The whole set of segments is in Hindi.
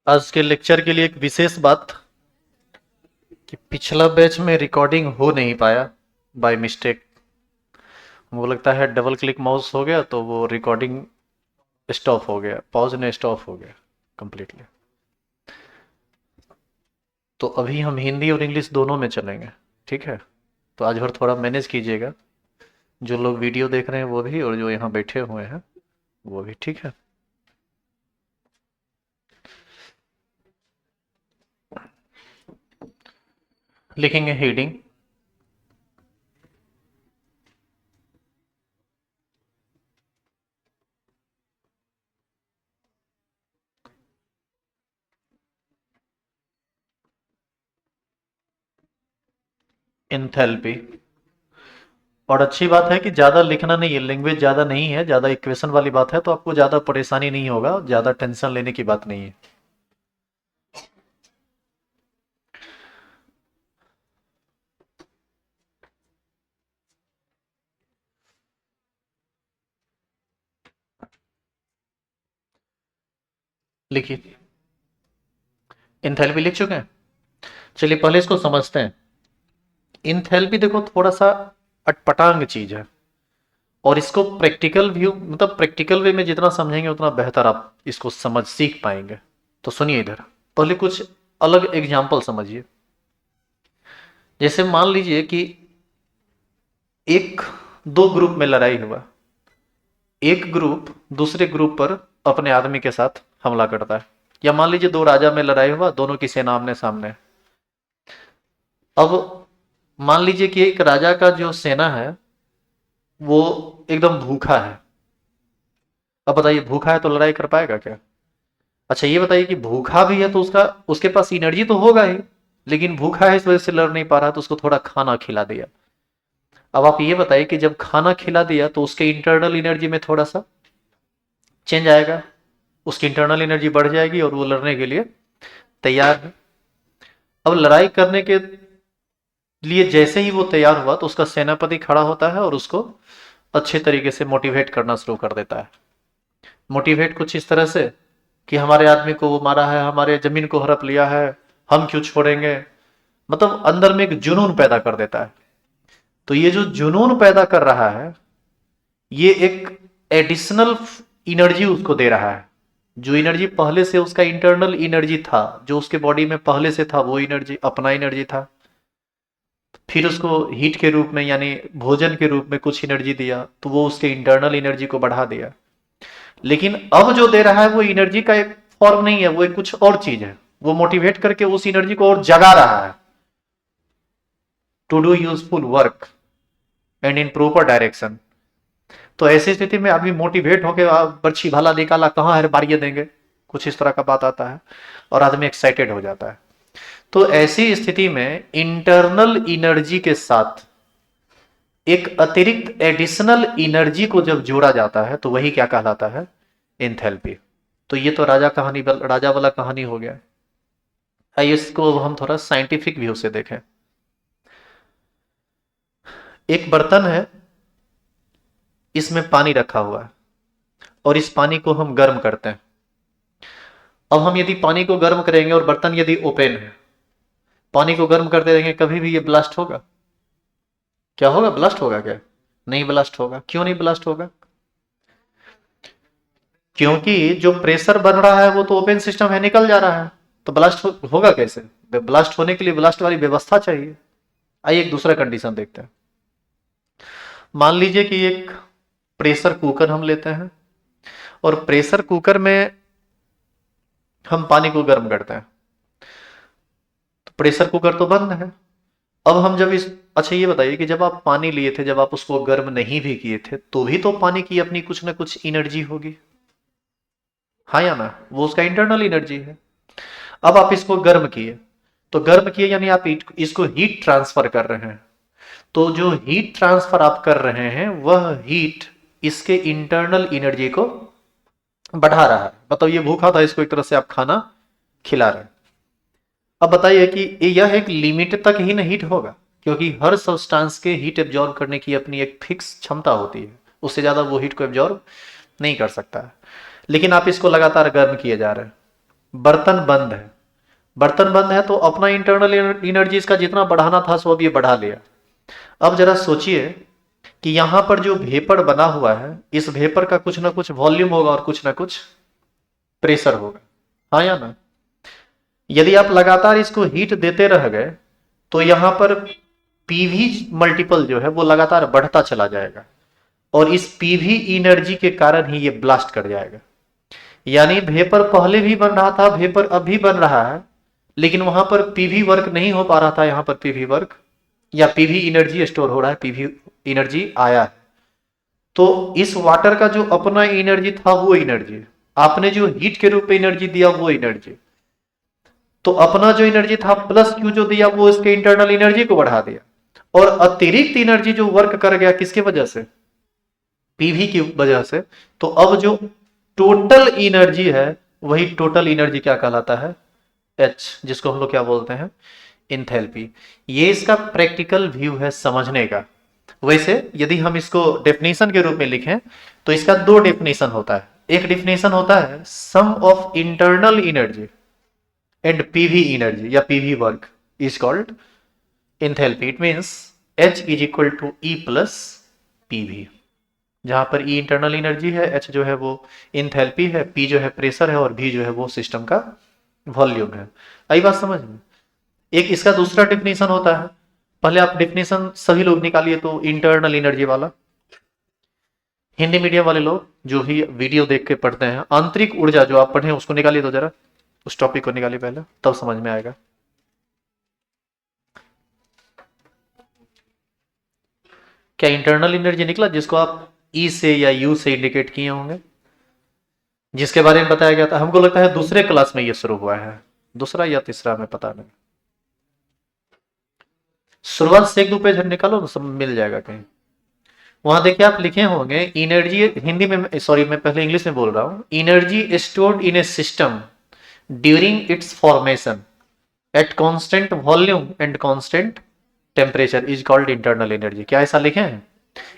आज के लेक्चर के लिए एक विशेष बात कि पिछला बैच में रिकॉर्डिंग हो नहीं पाया बाय मिस्टेक। वो लगता है डबल क्लिक माउस हो गया तो वो रिकॉर्डिंग स्टॉप हो गया, पॉज ने स्टॉप हो गया कंप्लीटली। तो अभी हम हिंदी और इंग्लिश दोनों में चलेंगे, ठीक है। तो आज भर थोड़ा मैनेज कीजिएगा, जो लोग वीडियो देख रहे हैं वो भी और जो यहाँ बैठे हुए हैं वो भी, ठीक है। लिखेंगे हेडिंग, एंथैल्पी। और अच्छी बात है कि ज़्यादा लिखना नहीं है, लैंग्वेज ज़्यादा नहीं है, ज़्यादा इक्वेशन वाली बात है, तो आपको ज़्यादा परेशानी नहीं होगा, ज़्यादा टेंशन लेने की बात नहीं है। लिखिए, एंथैल्पी लिख चुके हैं। चलिए पहले इसको समझते हैं। एंथैल्पी देखो थोड़ा सा अटपटांग चीज है, और इसको प्रैक्टिकल व्यू मतलब प्रैक्टिकल वे में जितना समझेंगे उतना बेहतर आप इसको समझ सीख पाएंगे। तो सुनिए इधर, पहले कुछ अलग एग्जाम्पल समझिए। जैसे मान लीजिए कि एक दो ग्रुप में लड़ाई हुआ, एक ग्रुप दूसरे ग्रुप पर अपने आदमी के साथ हमला करता है। या मान लीजिए दो राजा में लड़ाई हुआ, दोनों की सेना आमने सामने है। अब मान लीजिए कि एक राजा का जो सेना है वो एकदम भूखा है। अब बताइए, भूखा है तो लड़ाई कर पाएगा क्या? अच्छा ये बताइए कि भूखा भी है तो उसका उसके पास एनर्जी तो होगा ही, लेकिन भूखा है इस वजह से लड़ नहीं पा रहा, तो उसको थोड़ा खाना खिला दिया। अब आप ये बताइए कि जब खाना खिला दिया तो उसके इंटरनल एनर्जी में थोड़ा सा चेंज आएगा, उसकी इंटरनल एनर्जी बढ़ जाएगी और वो लड़ने के लिए तैयार है। अब लड़ाई करने के लिए जैसे ही वो तैयार हुआ तो उसका सेनापति खड़ा होता है और उसको अच्छे तरीके से मोटिवेट करना शुरू कर देता है। मोटिवेट कुछ इस तरह से कि हमारे आदमी को वो मारा है, हमारे जमीन को हड़प लिया है, हम क्यों छोड़ेंगे। मतलब अंदर में एक जुनून पैदा कर देता है। तो ये जो जुनून पैदा कर रहा है, ये एक एडिशनल एनर्जी उसको दे रहा है। जो एनर्जी पहले से उसका इंटरनल एनर्जी था, जो उसके बॉडी में पहले से था, वो एनर्जी अपना एनर्जी था। फिर उसको हीट के रूप में यानी भोजन के रूप में कुछ एनर्जी दिया, तो वो उसके इंटरनल एनर्जी को बढ़ा दिया। लेकिन अब जो दे रहा है वो एनर्जी का एक फॉर्म नहीं है, वो एक कुछ और चीज है। वो मोटिवेट करके उस एनर्जी को और जगा रहा है to do useful work and in proper direction. तो ऐसी स्थिति में आदमी मोटिवेट होकर बर्छी भाला निकाला, कहाँ है बारिये देंगे, कुछ इस तरह का बात आता है और आदमी एक्साइटेड हो जाता है। तो ऐसी स्थिति में इंटरनल एनर्जी के साथ एक अतिरिक्त एडिशनल एनर्जी को जब जोड़ा जाता है तो वही क्या कहलाता है? एंथैल्पी। तो ये तो राजा वाला कहानी हो गया। आइए इसको हम थोड़ा साइंटिफिक व्यू से देखें। एक बर्तन है, इसमें पानी रखा हुआ है और इस पानी को हम गर्म करते हैं। अब हम यदि पानी को गर्म करेंगे और बर्तन यदि ओपन है, पानी को गर्म करते रहेंगे, कभी भी ये ब्लास्ट होगा? क्या होगा? ब्लास्ट होगा क्या? नहीं ब्लास्ट होगा। क्यों नहीं ब्लास्ट होगा? क्योंकि जो प्रेशर बन रहा है वो तो ओपन सिस्टम है, निकल जा रहा है। तो होगा कैसे? ब्लास्ट होने के लिए ब्लास्ट वाली व्यवस्था चाहिए। आइए एक दूसरा कंडीशन देखते हैं। मान लीजिए कि एक प्रेशर कुकर हम लेते हैं और प्रेशर कुकर में हम पानी को गर्म करते हैं। तो प्रेशर कुकर तो बंद है। अब हम जब इस अच्छा ये बताइए कि जब आप पानी लिए थे, जब आप उसको गर्म नहीं भी किए थे, तो भी तो पानी की अपनी कुछ ना कुछ एनर्जी होगी, हाँ या ना? वो उसका इंटरनल एनर्जी है। अब आप इसको गर्म किए, तो गर्म किए यानी आप इसको हीट ट्रांसफर कर रहे हैं। तो जो हीट ट्रांसफर आप कर रहे हैं वह हीट इसके इंटरनल एनर्जी को बढ़ा रहा है। मतलब ये भूखा था, इसको एक तरह से आप खाना खिला रहे हैं। अब बताइए कि यह एक लिमिट तक ही ना हीट होगा, क्योंकि हर सब्सटेंस के हीट एब्जॉर्ब करने की अपनी एक फिक्स क्षमता होती है, उससे ज्यादा वो हीट को एब्जॉर्ब नहीं कर सकता है। लेकिन आप इसको लगातार गर्म किए जा रहे हैं। बर्तन बंद है, बर्तन बंद है तो अपना इंटरनल एनर्जी इसका जितना बढ़ाना था सो अब ये बढ़ा लिया। अब जरा सोचिए कि यहां पर जो भेपर बना हुआ है, इस भेपर का कुछ ना कुछ वॉल्यूम होगा और कुछ ना कुछ प्रेशर होगा, हाँ या ना? यदि आप लगातार इसको हीट देते रह गए तो यहां पर पीवी मल्टीपल जो है वो लगातार बढ़ता चला जाएगा, और इस पीवी एनर्जी के कारण ही ये ब्लास्ट कर जाएगा। यानी वेपर पहले भी बन रहा था, वेपर अभी बन रहा है, लेकिन वहां पर पीवी वर्क नहीं हो पा रहा था, यहां पर पीवी वर्क या पीवी एनर्जी स्टोर हो रहा है, पीवी एनर्जी आया है। तो इस वाटर का जो अपना एनर्जी था वो एनर्जी, आपने जो हीट के रूप में एनर्जी दिया वो एनर्जी, तो अपना जो एनर्जी था प्लस क्यू जो दिया वो इसके इंटरनल एनर्जी को बढ़ा दिया, और अतिरिक्त एनर्जी जो वर्क कर गया किसके वजह से, पीवी की वजह से। तो अब जो टोटल एनर्जी है वही टोटल एनर्जी क्या कहलाता है, एच, जिसको हम लोग क्या बोलते हैं, इंथैल्पी। ये इसका प्रैक्टिकल व्यू है समझने का। वैसे यदि हम इसको डेफिनेशन के रूप में लिखें तो इसका दो डेफिनेशन होता है। एक डेफिनेशन होता है sum of internal energy and PV energy या PV work is called enthalpy. It means H is equal to E plus PV, जहां पर ई इंटरनल एनर्जी है, एच जो है वो इंथैल्पी है, पी जो है प्रेशर है, और वी जो है वो सिस्टम का वॉल्यूम है। आई बात समझ में? एक इसका दूसरा डेफिनेशन होता है, पहले आप डेफिनेशन सभी लोग निकालिए तो इंटरनल एनर्जी वाला, हिंदी मीडियम वाले लोग जो भी वीडियो देख के पढ़ते हैं, आंतरिक ऊर्जा जो आप पढ़े उसको निकालिए तो जरा, उस टॉपिक को निकालिए पहले, तब समझ में आएगा। क्या इंटरनल एनर्जी निकला जिसको आप ई से या यू से इंडिकेट किए होंगे, जिसके बारे में बताया गया था? हमको लगता है दूसरे क्लास में ये शुरू हुआ है, दूसरा या तीसरा में पता नहीं। शुरुआत से एक दो पेज निकालो तो सब मिल जाएगा कहीं। वहां देखिए आप लिखे होंगे एनर्जी, हिंदी में, सॉरी मैं पहले इंग्लिश में बोल रहा हूं, energy stored in A system during its formation at constant volume and constant temperature is called internal energy. क्या ऐसा लिखे हैं?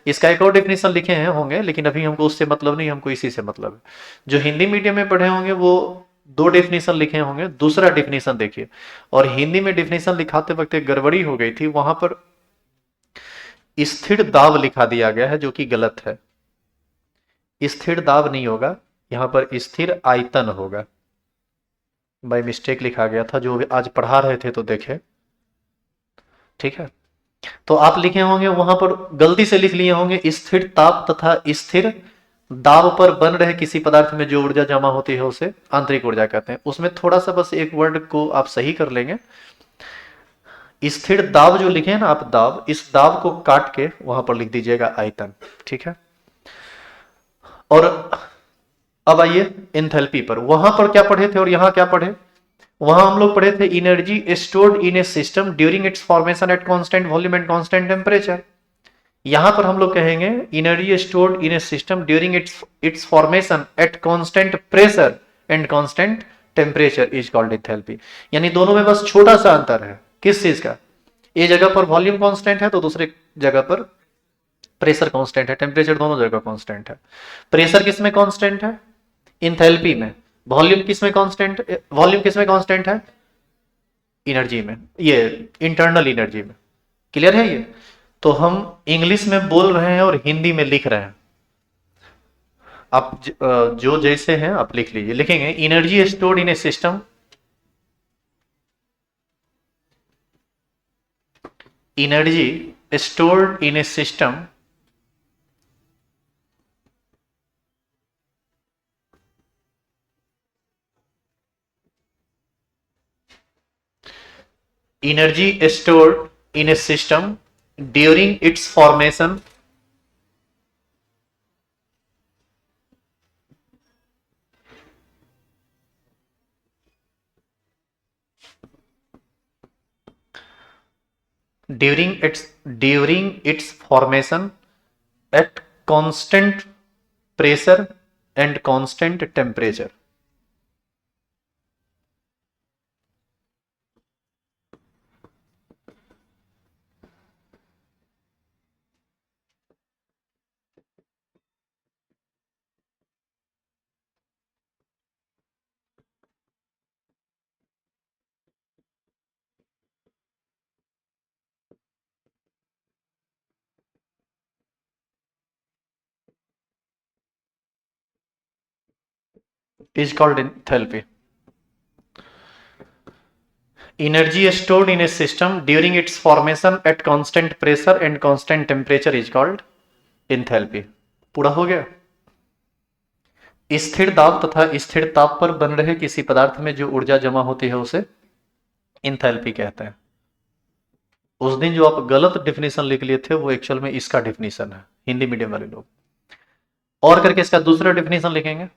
इसका एक और डेफिनेशन लिखे हैं होंगे, लेकिन अभी हमको उससे मतलब नहीं, हमको इसी से मतलब है। जो हिंदी मीडियम में पढ़े होंगे वो दो डेफिनेशन लिखे होंगे, दूसरा डेफिनेशन देखिए। और हिंदी में डेफिनेशन लिखाते वक्त एक गड़बड़ी हो गई थी, वहां पर स्थिर दाब लिखा दिया गया है जो कि गलत है। स्थिर दाब नहीं होगा, यहां पर स्थिर आयतन होगा, बाय मिस्टेक लिखा गया था, जो आज पढ़ा रहे थे तो देखे, ठीक है। तो आप लिखे होंगे वहां पर गलती से लिख लिए होंगे स्थिर ताप तथा स्थिर दाब पर बन रहे किसी पदार्थ में जो ऊर्जा जमा होती है उसे आंतरिक ऊर्जा कहते हैं। उसमें थोड़ा सा बस एक वर्ड को आप सही कर लेंगे, स्थिर दाब जो लिखे हैं ना आप, दाब, इस दाब को काट के वहां पर लिख दीजिएगा आयतन, ठीक है। और अब आइए एंथैल्पी पर, वहां पर क्या पढ़े थे और यहां क्या पढ़े? वहां हम लोग पढ़े थे energy stored in A system during its formation at constant volume and constant temperature. यहां पर हम लोग कहेंगे energy stored in A system during its it's formation at constant pressure and constant temperature is called enthalpy. यानी दोनों में बस छोटा सा अंतर है, किस चीज का? एक जगह पर वॉल्यूम कांस्टेंट है तो दूसरे जगह पर प्रेशर कांस्टेंट है, टेम्परेचर दोनों जगह कांस्टेंट है। प्रेशर किस में कांस्टेंट है? इंथैल्पी में। वॉल्यूम किस में कांस्टेंट, वॉल्यूम किस में कांस्टेंट है? एनर्जी में, ये इंटरनल एनर्जी में। क्लियर है ये? तो हम इंग्लिश में बोल रहे हैं और हिंदी में लिख रहे हैं, आप जो जैसे हैं आप लिख लीजिए। लिखेंगे energy stored in A system, energy stored in A system energy stored in a system during its formation during its formation at constant pressure and constant temperature। is called enthalpy. Energy stored in a system during its formation at constant pressure and constant temperature is called enthalpy. पूरा हो गया। स्थिर दाब तथा स्थिर ताप पर बन रहे किसी पदार्थ में जो ऊर्जा जमा होती है उसे इंथैल्पी कहते हैं। उस दिन जो आप गलत डेफिनेशन लिख लिए थे वो एक्चुअल में इसका डेफिनेशन है, हिंदी मीडियम वाले लोग। और करके इसका दूसरा डेफिनेशन लिखेंगे।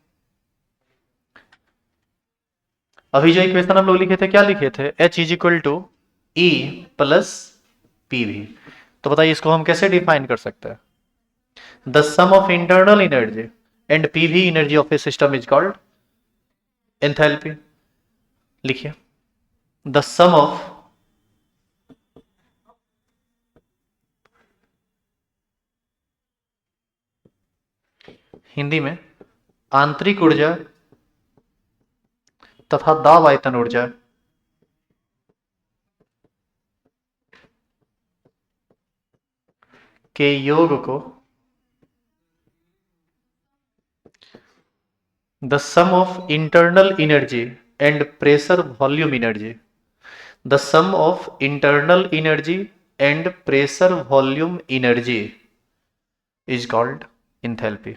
अभी जो इक्वेशन हम लोग लिखे थे क्या लिखे थे, H is equal to E plus P V. तो बताइए इसको हम कैसे डिफाइन कर सकते हैं। The sum of internal energy and PV energy of a system is called enthalpy. लिखिए द सम ऑफ हिंदी में आंतरिक ऊर्जा तथा दाब आयतन ऊर्जा के योग को the sum of internal energy and pressure volume energy, the sum of internal energy and pressure volume energy is called enthalpy.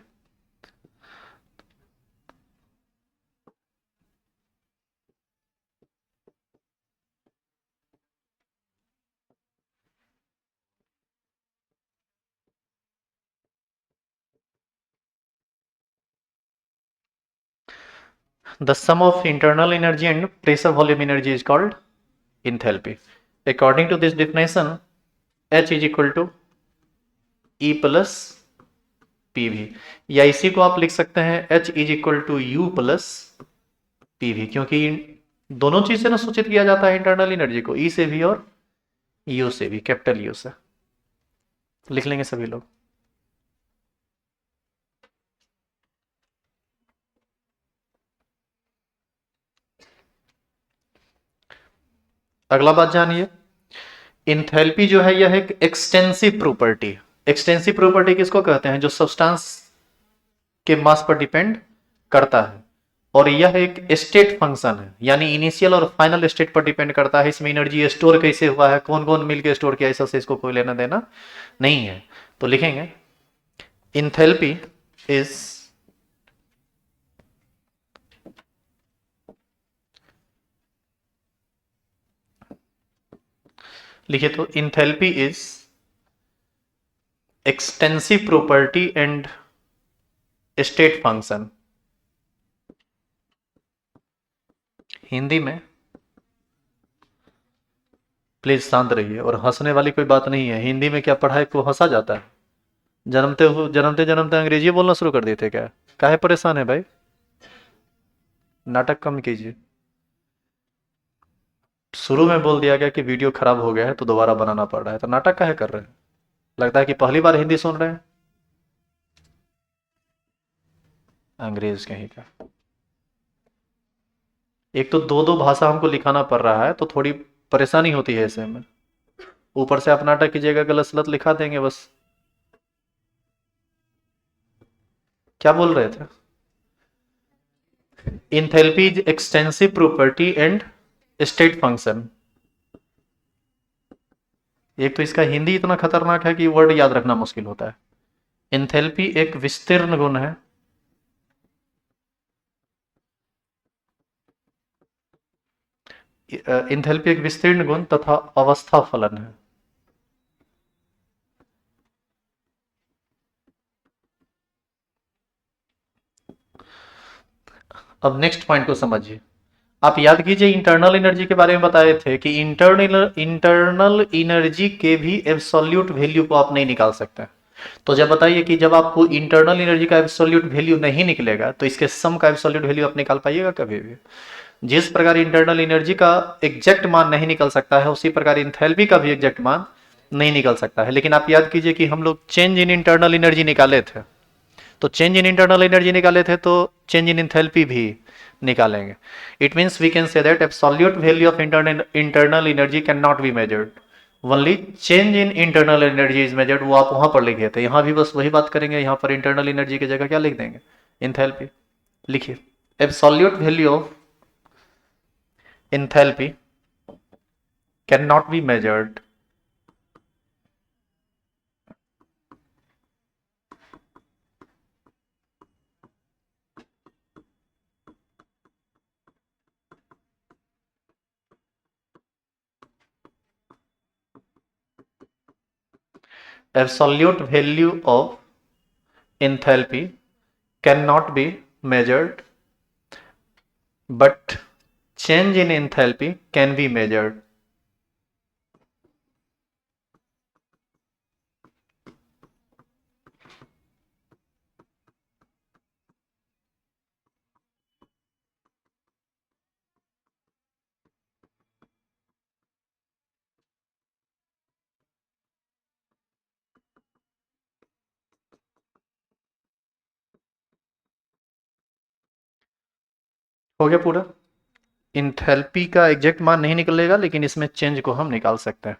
The sum of internal energy and pressure volume energy is called enthalpy. According to this definition, H is equal to E plus PV, या इसी को आप लिख सकते हैं H is equal to U plus PV, क्योंकि दोनों चीज से ना सूचित किया जाता है इंटरनल एनर्जी को, E से भी और U से भी, कैपिटल U से। लिख लेंगे सभी लोग। अगला बात जानिए, इंथैल्पी जो है यह एक एक्सटेंसिव प्रॉपर्टी। एक्सटेंसिव प्रॉपर्टी किसको कहते हैं, जो सब्सटेंस के मास पर डिपेंड करता है, और यह एक स्टेट फंक्शन है, यानी इनिशियल और फाइनल स्टेट पर डिपेंड करता है। इसमें एनर्जी स्टोर कैसे हुआ है, कौन कौन मिलकर स्टोर किया, ऐसा से इसको कोई लेना देना नहीं है। तो लिखेंगे इंथैल्पी इज लिखिए तो enthalpy is extensive property and state function. Hindi में प्लीज शांत रहिए, और हंसने वाली कोई बात नहीं है। हिंदी में क्या पढ़ाई को हंसा जाता है, जन्मते जन्मते अंग्रेजी बोलना शुरू कर देते क्या, काहे परेशान है भाई। नाटक कम कीजिए। शुरू में बोल दिया गया कि वीडियो खराब हो गया है तो दोबारा बनाना पड़ रहा है, तो नाटक काहे कर रहे हैं। लगता है कि पहली बार हिंदी सुन रहे हैं, अंग्रेज कहीं का। एक तो दो दो भाषा हमको लिखाना पड़ रहा है तो थोड़ी परेशानी होती है ऐसे में, ऊपर से आप नाटक कीजिएगा, गलत सलत लिखा देंगे बस। क्या बोल रहे थे, enthalpy is extensive property and state function. एक तो इसका हिंदी इतना खतरनाक है कि वर्ड याद रखना मुश्किल होता है। इंथैल्पी एक विस्तीर्ण गुण है, इंथैल्पी एक विस्तीर्ण गुण तथा अवस्था फलन है। अब नेक्स्ट पॉइंट को समझिए। आप याद कीजिए इंटरनल एनर्जी के बारे में बताए थे कि इंटरनल एनर्जी के भी एब्सोल्यूट वैल्यू को आप नहीं निकाल सकते। तो जब बताइए कि जब आपको इंटरनल एनर्जी का एब्सोल्यूट वैल्यू नहीं निकलेगा तो इसके सम का एब्सोल्यूट वैल्यू आप निकाल पाइएगा कभी भी। जिस प्रकार इंटरनल एनर्जी का एग्जैक्ट मान नहीं निकल सकता है, उसी प्रकार इंथैल्पी का भी एग्जैक्ट मान नहीं निकल सकता है। लेकिन आप याद कीजिए कि हम लोग चेंज इन इंटरनल एनर्जी निकाले थे, तो चेंज इन इंटरनल एनर्जी निकाले थे तो चेंज इन इंथैल्पी भी निकालेंगे। It means we can say that absolute value of internal energy can not be measured, only change in internal energy is measured. वो आप वहां पर लिखे थे, यहां भी बस वही बात करेंगे। यहां पर इंटरनल एनर्जी की जगह क्या लिख देंगे, इंथैल्पी। लिखिए absolute value of enthalpy cannot be measured absolute value of enthalpy cannot be measured, but change in enthalpy can be measured. हो गया पूरा। इंथैल्पी का एग्जैक्ट मान नहीं निकलेगा, लेकिन इसमें चेंज को हम निकाल सकते हैं।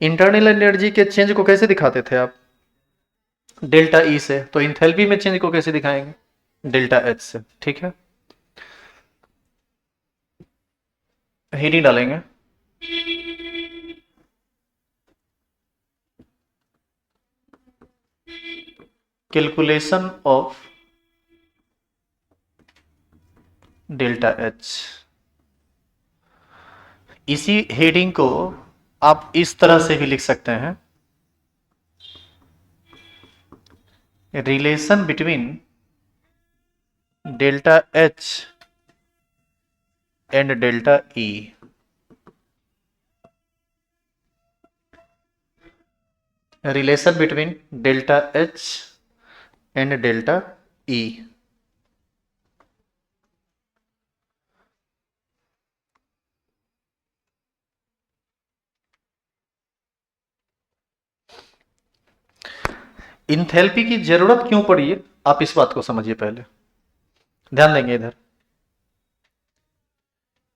इंटरनल एनर्जी के चेंज को कैसे दिखाते थे आप? डेल्टा ई से। तो इंथैल्पी में चेंज को कैसे दिखाएंगे? डेल्टा एच से। ठीक है, हीट डालेंगे। Calculation of delta H. इसी हेडिंग को आप इस तरह से भी लिख सकते हैं, relation between delta H and delta E. Relation between delta H and delta E. Enthalpy की जरूरत क्यों पड़ी है, आप इस बात को समझिए पहले। ध्यान देंगे इधर।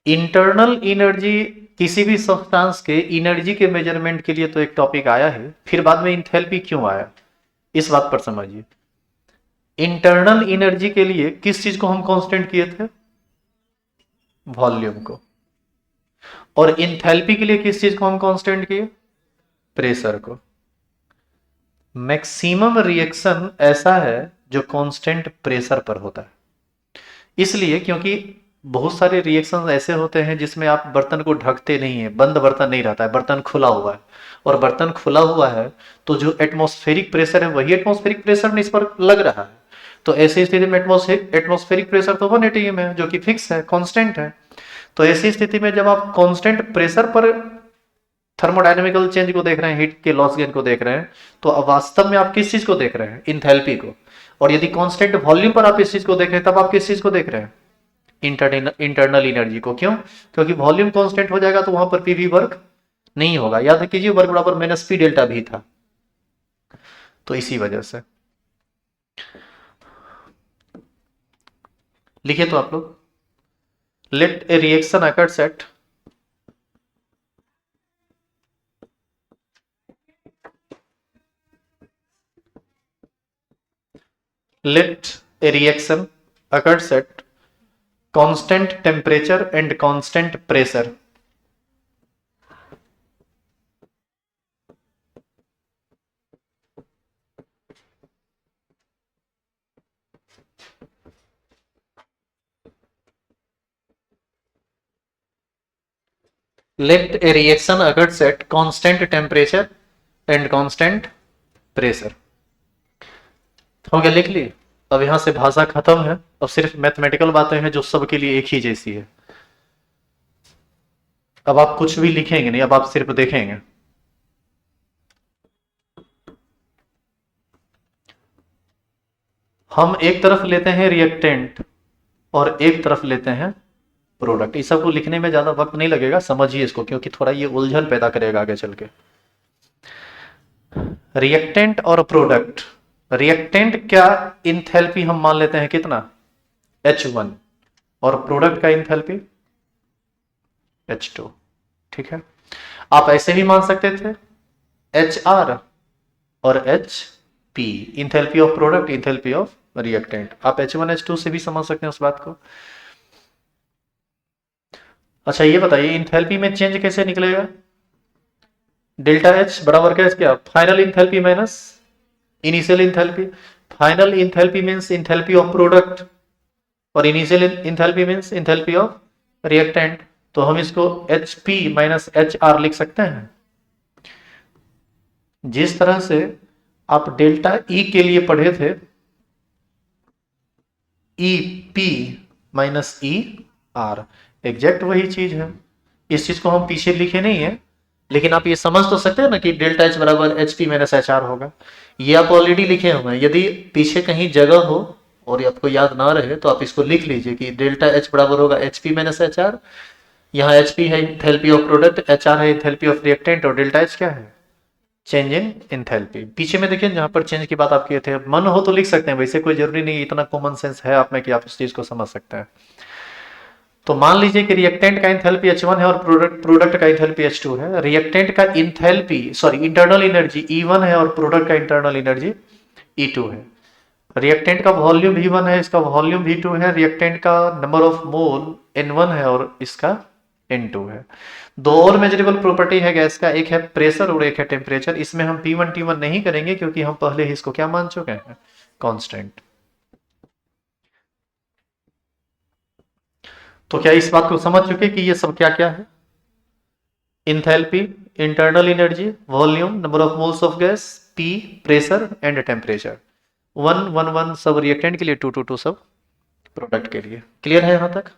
इंटरनल एनर्जी, किसी भी सब्सटेंस के एनर्जी के मेजरमेंट के लिए तो एक टॉपिक आया है, फिर बाद में इंथैल्पी क्यों आया, इस बात पर समझिए। इंटरनल एनर्जी के लिए किस चीज को हम कांस्टेंट किए थे? वॉल्यूम को। और इंथैल्पी के लिए किस चीज को हम कांस्टेंट किए? प्रेशर को। मैक्सिमम रिएक्शन ऐसा है जो कांस्टेंट प्रेशर पर होता है। इसलिए क्योंकि बहुत सारे रिएक्शन ऐसे होते हैं जिसमें आप बर्तन को ढकते नहीं है, बंद बर्तन नहीं रहता है, बर्तन खुला हुआ है। और बर्तन खुला हुआ है तो जो एटमॉस्फेरिक प्रेशर है वही एटमॉस्फेरिक प्रेशर इस पर लग रहा है। तो ऐसी स्थिति में एटमॉस्फेरिक प्रेशर तो 1 atm है, जो कि फिक्स है, कांस्टेंट है। तो ऐसी स्थिति में जब आप कांस्टेंट प्रेशर पर थर्मोडायनेमिकल चेंज को देख रहे हैं, हीट के लॉस गेन को देख रहे हैं, तो अब वास्तव में आप किस चीज को देख रहे हैं? इंथैल्पी को। और यदि कांस्टेंट वॉल्यूम पर आप इस चीज को देख रहे हैं, तब आप किस चीज को देख रहे हैं? इंटरनल एनर्जी को। क्यों? क्योंकि वॉल्यूम कांस्टेंट हो जाएगा तो वहां पर पीवी वर्क नहीं होगा। याद कीजिए, वर्क बराबर माइनस पी डेल्टा भी था, तो इसी वजह से। लिखिए तो आप लोग, let a reaction occurs at let a reaction occurs at constant temperature and constant pressure. Let a reaction occurs at constant temperature and constant pressure. हो गया, लिख लिए। अब यहां से भाषा खत्म है, अब सिर्फ मैथमेटिकल बातें हैं जो सबके लिए एक ही जैसी है। अब आप कुछ भी लिखेंगे नहीं, अब आप सिर्फ देखेंगे। हम एक तरफ लेते हैं रिएक्टेंट और एक तरफ लेते हैं प्रोडक्ट। इस सबको लिखने में ज्यादा वक्त नहीं लगेगा, समझिए इसको, क्योंकि थोड़ा ये उलझन पैदा करेगा आगे चल के। रिएक्टेंट और प्रोडक्ट। रिएक्टेंट क्या इंथैल्पी हम मान लेते हैं कितना? H1। और प्रोडक्ट का इंथैल्पी H2। ठीक है, आप ऐसे भी मान सकते थे HR और HP, enthalpy of product, enthalpy of reactant. आप H1H2 से भी समझ सकते हैं उस बात को। अच्छा ये बताइए इंथैल्पी में चेंज कैसे निकलेगा? डेल्टा H बराबर क्या, final enthalpy minus initial enthalpy. Final enthalpy means enthalpy of product और initial enthalpy means enthalpy of reactant. तो हम इसको HP माइनस HR लिख सकते हैं। जिस तरह से आप डेल्टा E के लिए पढ़े थे EP माइनस ER, एग्जैक्ट वही चीज है। इस चीज को हम पीछे लिखे नहीं है, लेकिन आप ये समझ तो सकते हैं ना कि डेल्टा H बराबर HP माइनस HR होगा। ये आप ऑलरेडी लिखे हुए हैं। यदि पीछे कहीं जगह हो और आपको याद ना रहे तो आप इसको लिख लीजिए कि डेल्टा H बराबर होगा HP माइनस HR। यहाँ HP है इंथैल्पी ऑफ प्रोडक्ट, HR है इंथैल्पी ऑफ रिएक्टेंट और डेल्टा H क्या है, चेंज इन इंथैल्पी। पीछे में देखिए जहां पर चेंज की बात आप किए थे, मन हो तो लिख सकते हैं, वैसे कोई जरूरी नहीं, इतना कॉमन सेंस है आप में कि आप इस चीज को समझ सकते हैं। तो मान लीजिए कि रिएक्टेंट का इंथैल्पी H1 है और प्रोडक्ट का इंथैल्पी H2 है। रिएक्टेंट का इंथैल्पी इंटरनल एनर्जी E1 है और प्रोडक्ट का इंटरनल एनर्जी E2 है। रिएक्टेंट का वॉल्यूम V1 है, इसका वॉल्यूम V2 है। रिएक्टेंट का नंबर ऑफ मोल N1 है और इसका N2 है। दो और मेजरेबल प्रॉपर्टी है गैस का, एक है प्रेशर और एक है टेम्परेचर। इसमें हम P1 T1 नहीं करेंगे क्योंकि हम पहले ही इसको क्या मान चुके हैं, कांस्टेंट। तो क्या इस बात को समझ चुके कि ये सब क्या क्या है? Enthalpy, internal energy, volume, number of moles of gas, P, pressure and temperature. 1 1 1 सब रिएक्टेंट के लिए, 2 2 2 सब प्रोडक्ट के लिए। क्लियर है यहां तक?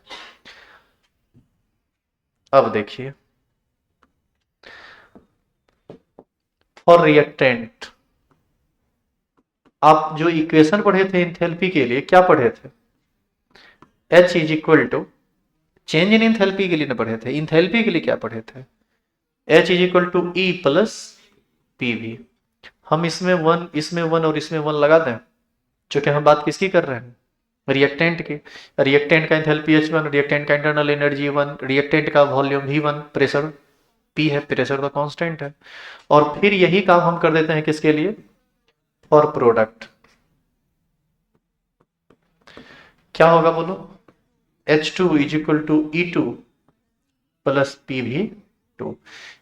अब देखिए फॉर रिएक्टेंट आप जो इक्वेशन पढ़े थे इंथैल्पी के लिए, क्या पढ़े थे? H is equal to, change in enthalpy के लिए ना पढ़े थे, इंथैल्पी के लिए क्या पढ़े थे? H is equal to E plus PV। हम इसमें 1 इसमें 1 और इसमें 1 लगा दें, क्योंकि हम बात किसकी कर रहे हैं, रिएक्टेंट की। रिएक्टेंट का इंथैल्पी H1, रिएक्टेंट का इंटरनल एनर्जी 1, रिएक्टेंट का वॉल्यूम V1, प्रेशर P है, प्रेशर तो कांस्टेंट है। और फिर यही काम हम कर देते हैं किसके लिए, फॉर प्रोडक्ट। क्या होगा बोलो, H2 is equal to E2 plus PV2।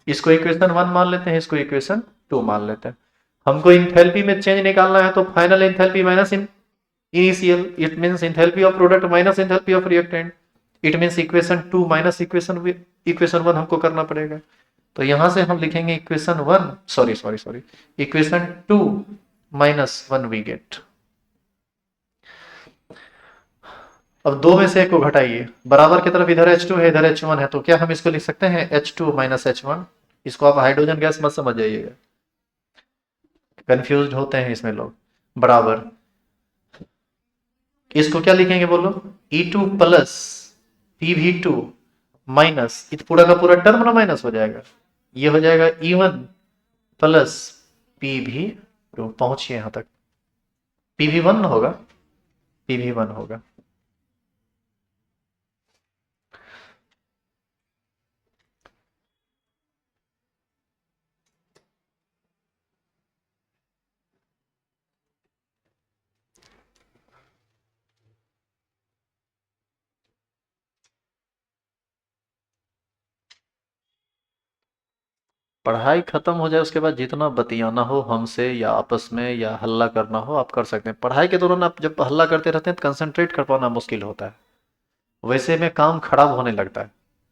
इसको इक्वेशन 1 मान लेते हैं, इसको इक्वेशन 2 मान लेते हैं। हमको इंथैल्पी में चेंज निकालना है तो final enthalpy minus initial, it means enthalpy of product minus enthalpy of reactant. It means equation 2 minus equation 1 हमको करना पड़ेगा। तो यहां से हम लिखेंगे equation 1 sorry equation 2 minus 1 we get. अब दो में से एक को घटाइए, बराबर की तरफ इधर H2 है इधर H1 है, तो क्या हम इसको लिख सकते हैं H2 माइनस H1। इसको आप हाइड्रोजन गैस मत समझ जाइएगा, कंफ्यूज होते हैं इसमें लोग। बराबर इसको क्या लिखेंगे बोलो, E2 प्लस PV2 माइनस, ये पूरा का पूरा टर्म ना माइनस हो जाएगा, ये हो जाएगा E1 प्लस PV2। पहुंचिए यहां तक, PV1 होगा, PV1 होगा। पढ़ाई खत्म हो जाए उसके बाद जितना बतियाना हो हमसे या आपस में या हल्ला करना हो आप कर सकते हैं। पढ़ाई के दौरान आप जब हल्ला करते रहते हैं तो कंसंट्रेट कर पाना मुश्किल होता है, वैसे में काम खराब होने लगता है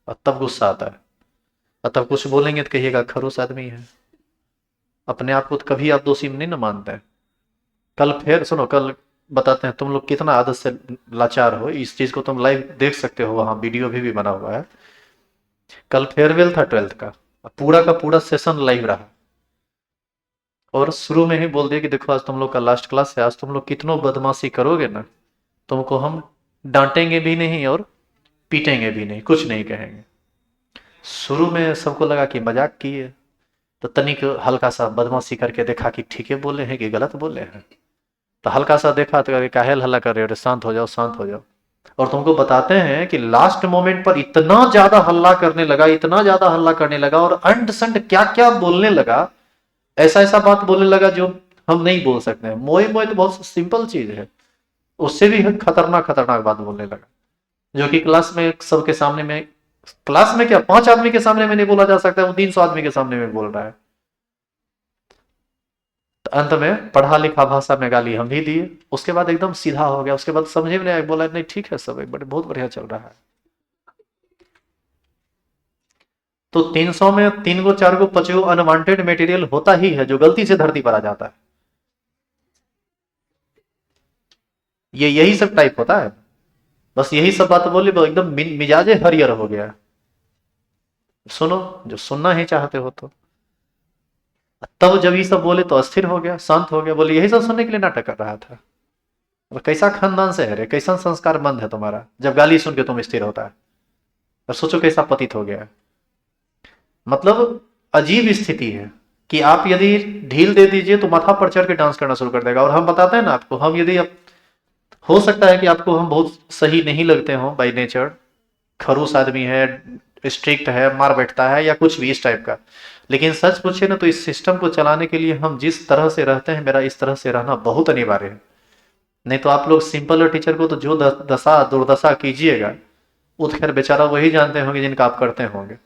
और तब गुस्सा आता है। और तब कुछ बोलेंगे तो कहिएगा खड़ूस आदमी है। अपने आप को तो कभी आप दोषी नहीं ना मानते हैं। कल फिर सुनो, कल बताते हैं तुम लोग कितना आदत से लाचार हो। इस चीज को तुम लाइव देख सकते हो, वहां वीडियो भी बना हुआ है। कल फेयरवेल था 12th का पूरा सेशन लाइव रहा और शुरू में ही बोल दिया कि देखो आज तुम लोग का लास्ट क्लास है, आज तुम लोग कितनो बदमाशी करोगे ना, तुमको हम डांटेंगे भी नहीं और पीटेंगे भी नहीं, कुछ नहीं कहेंगे। शुरू में सबको लगा कि मजाक किए, तो तनिक हल्का सा बदमाशी करके देखा कि ठीक है बोले हैं कि गलत बोले हैं। तो हल्का सा देखा तो काहे हल्ला कर रहे हो, शांत हो जाओ शांत हो जाओ। और तुमको बताते हैं कि लास्ट मोमेंट पर इतना ज्यादा हल्ला करने लगा, इतना ज्यादा हल्ला करने लगा और अंड संड क्या क्या बोलने लगा, ऐसा ऐसा बात बोलने लगा जो हम नहीं बोल सकते हैं। मोए मोए तो बहुत सिंपल चीज है, उससे भी खतरनाक खतरनाक बात बोलने लगा, जो कि क्लास में सबके सामने में, क्लास में क्या 5 आदमी के सामने में नहीं बोला जा सकता, वो 300 आदमी के सामने में बोल रहा है। तो अंत में पढ़ा लिखा भाषा में गाली हम भी दिए, उसके बाद एकदम सीधा हो गया, उसके बाद समझे में नहीं आया, बोला नहीं ठीक है सब एक बड़े बहुत बढ़िया चल रहा है। तो 300 में 3 गो 4 गो 5 गो अनवांटेड मटेरियल होता ही है जो गलती से धरती पर आ जाता है, ये यही सब टाइप होता है। बस यही सब बात बोली तो एकदम मिजाजे हरियर हो गया। सुनो जो सुनना ही चाहते हो तो। तब जब ये सब बोले तो अस्थिर हो गया, शांत हो गया, बोले यही सब सुनने के लिए नाटक कर रहा था। और कैसा खानदान से है रे, कैसा संस्कार मंद है तुम्हारा, जब गाली सुन के तुम स्थिर होता है। और सोचो कैसा पतित हो गया है। मतलब अजीब स्थिति है कि आप यदि ढील दे दीजिए तो माथा पर चढ़ के डांस करना शुरू कर देगा। और हम बताते हैं ना आपको, हम यदि अब हो सकता है कि आपको हम बहुत सही नहीं लगते हो बाई नेचर, खरूस आदमी है, स्ट्रिक्ट है, मार बैठता है या कुछ भी इस टाइप का, लेकिन सच पूछे ना तो इस सिस्टम को चलाने के लिए हम जिस तरह से रहते हैं, मेरा इस तरह से रहना बहुत अनिवार्य है। नहीं तो आप लोग सिंपल और टीचर को तो जो दशा दुर्दशा कीजिएगा, वो तो खैर बेचारा वही जानते होंगे जिनका आप करते होंगे।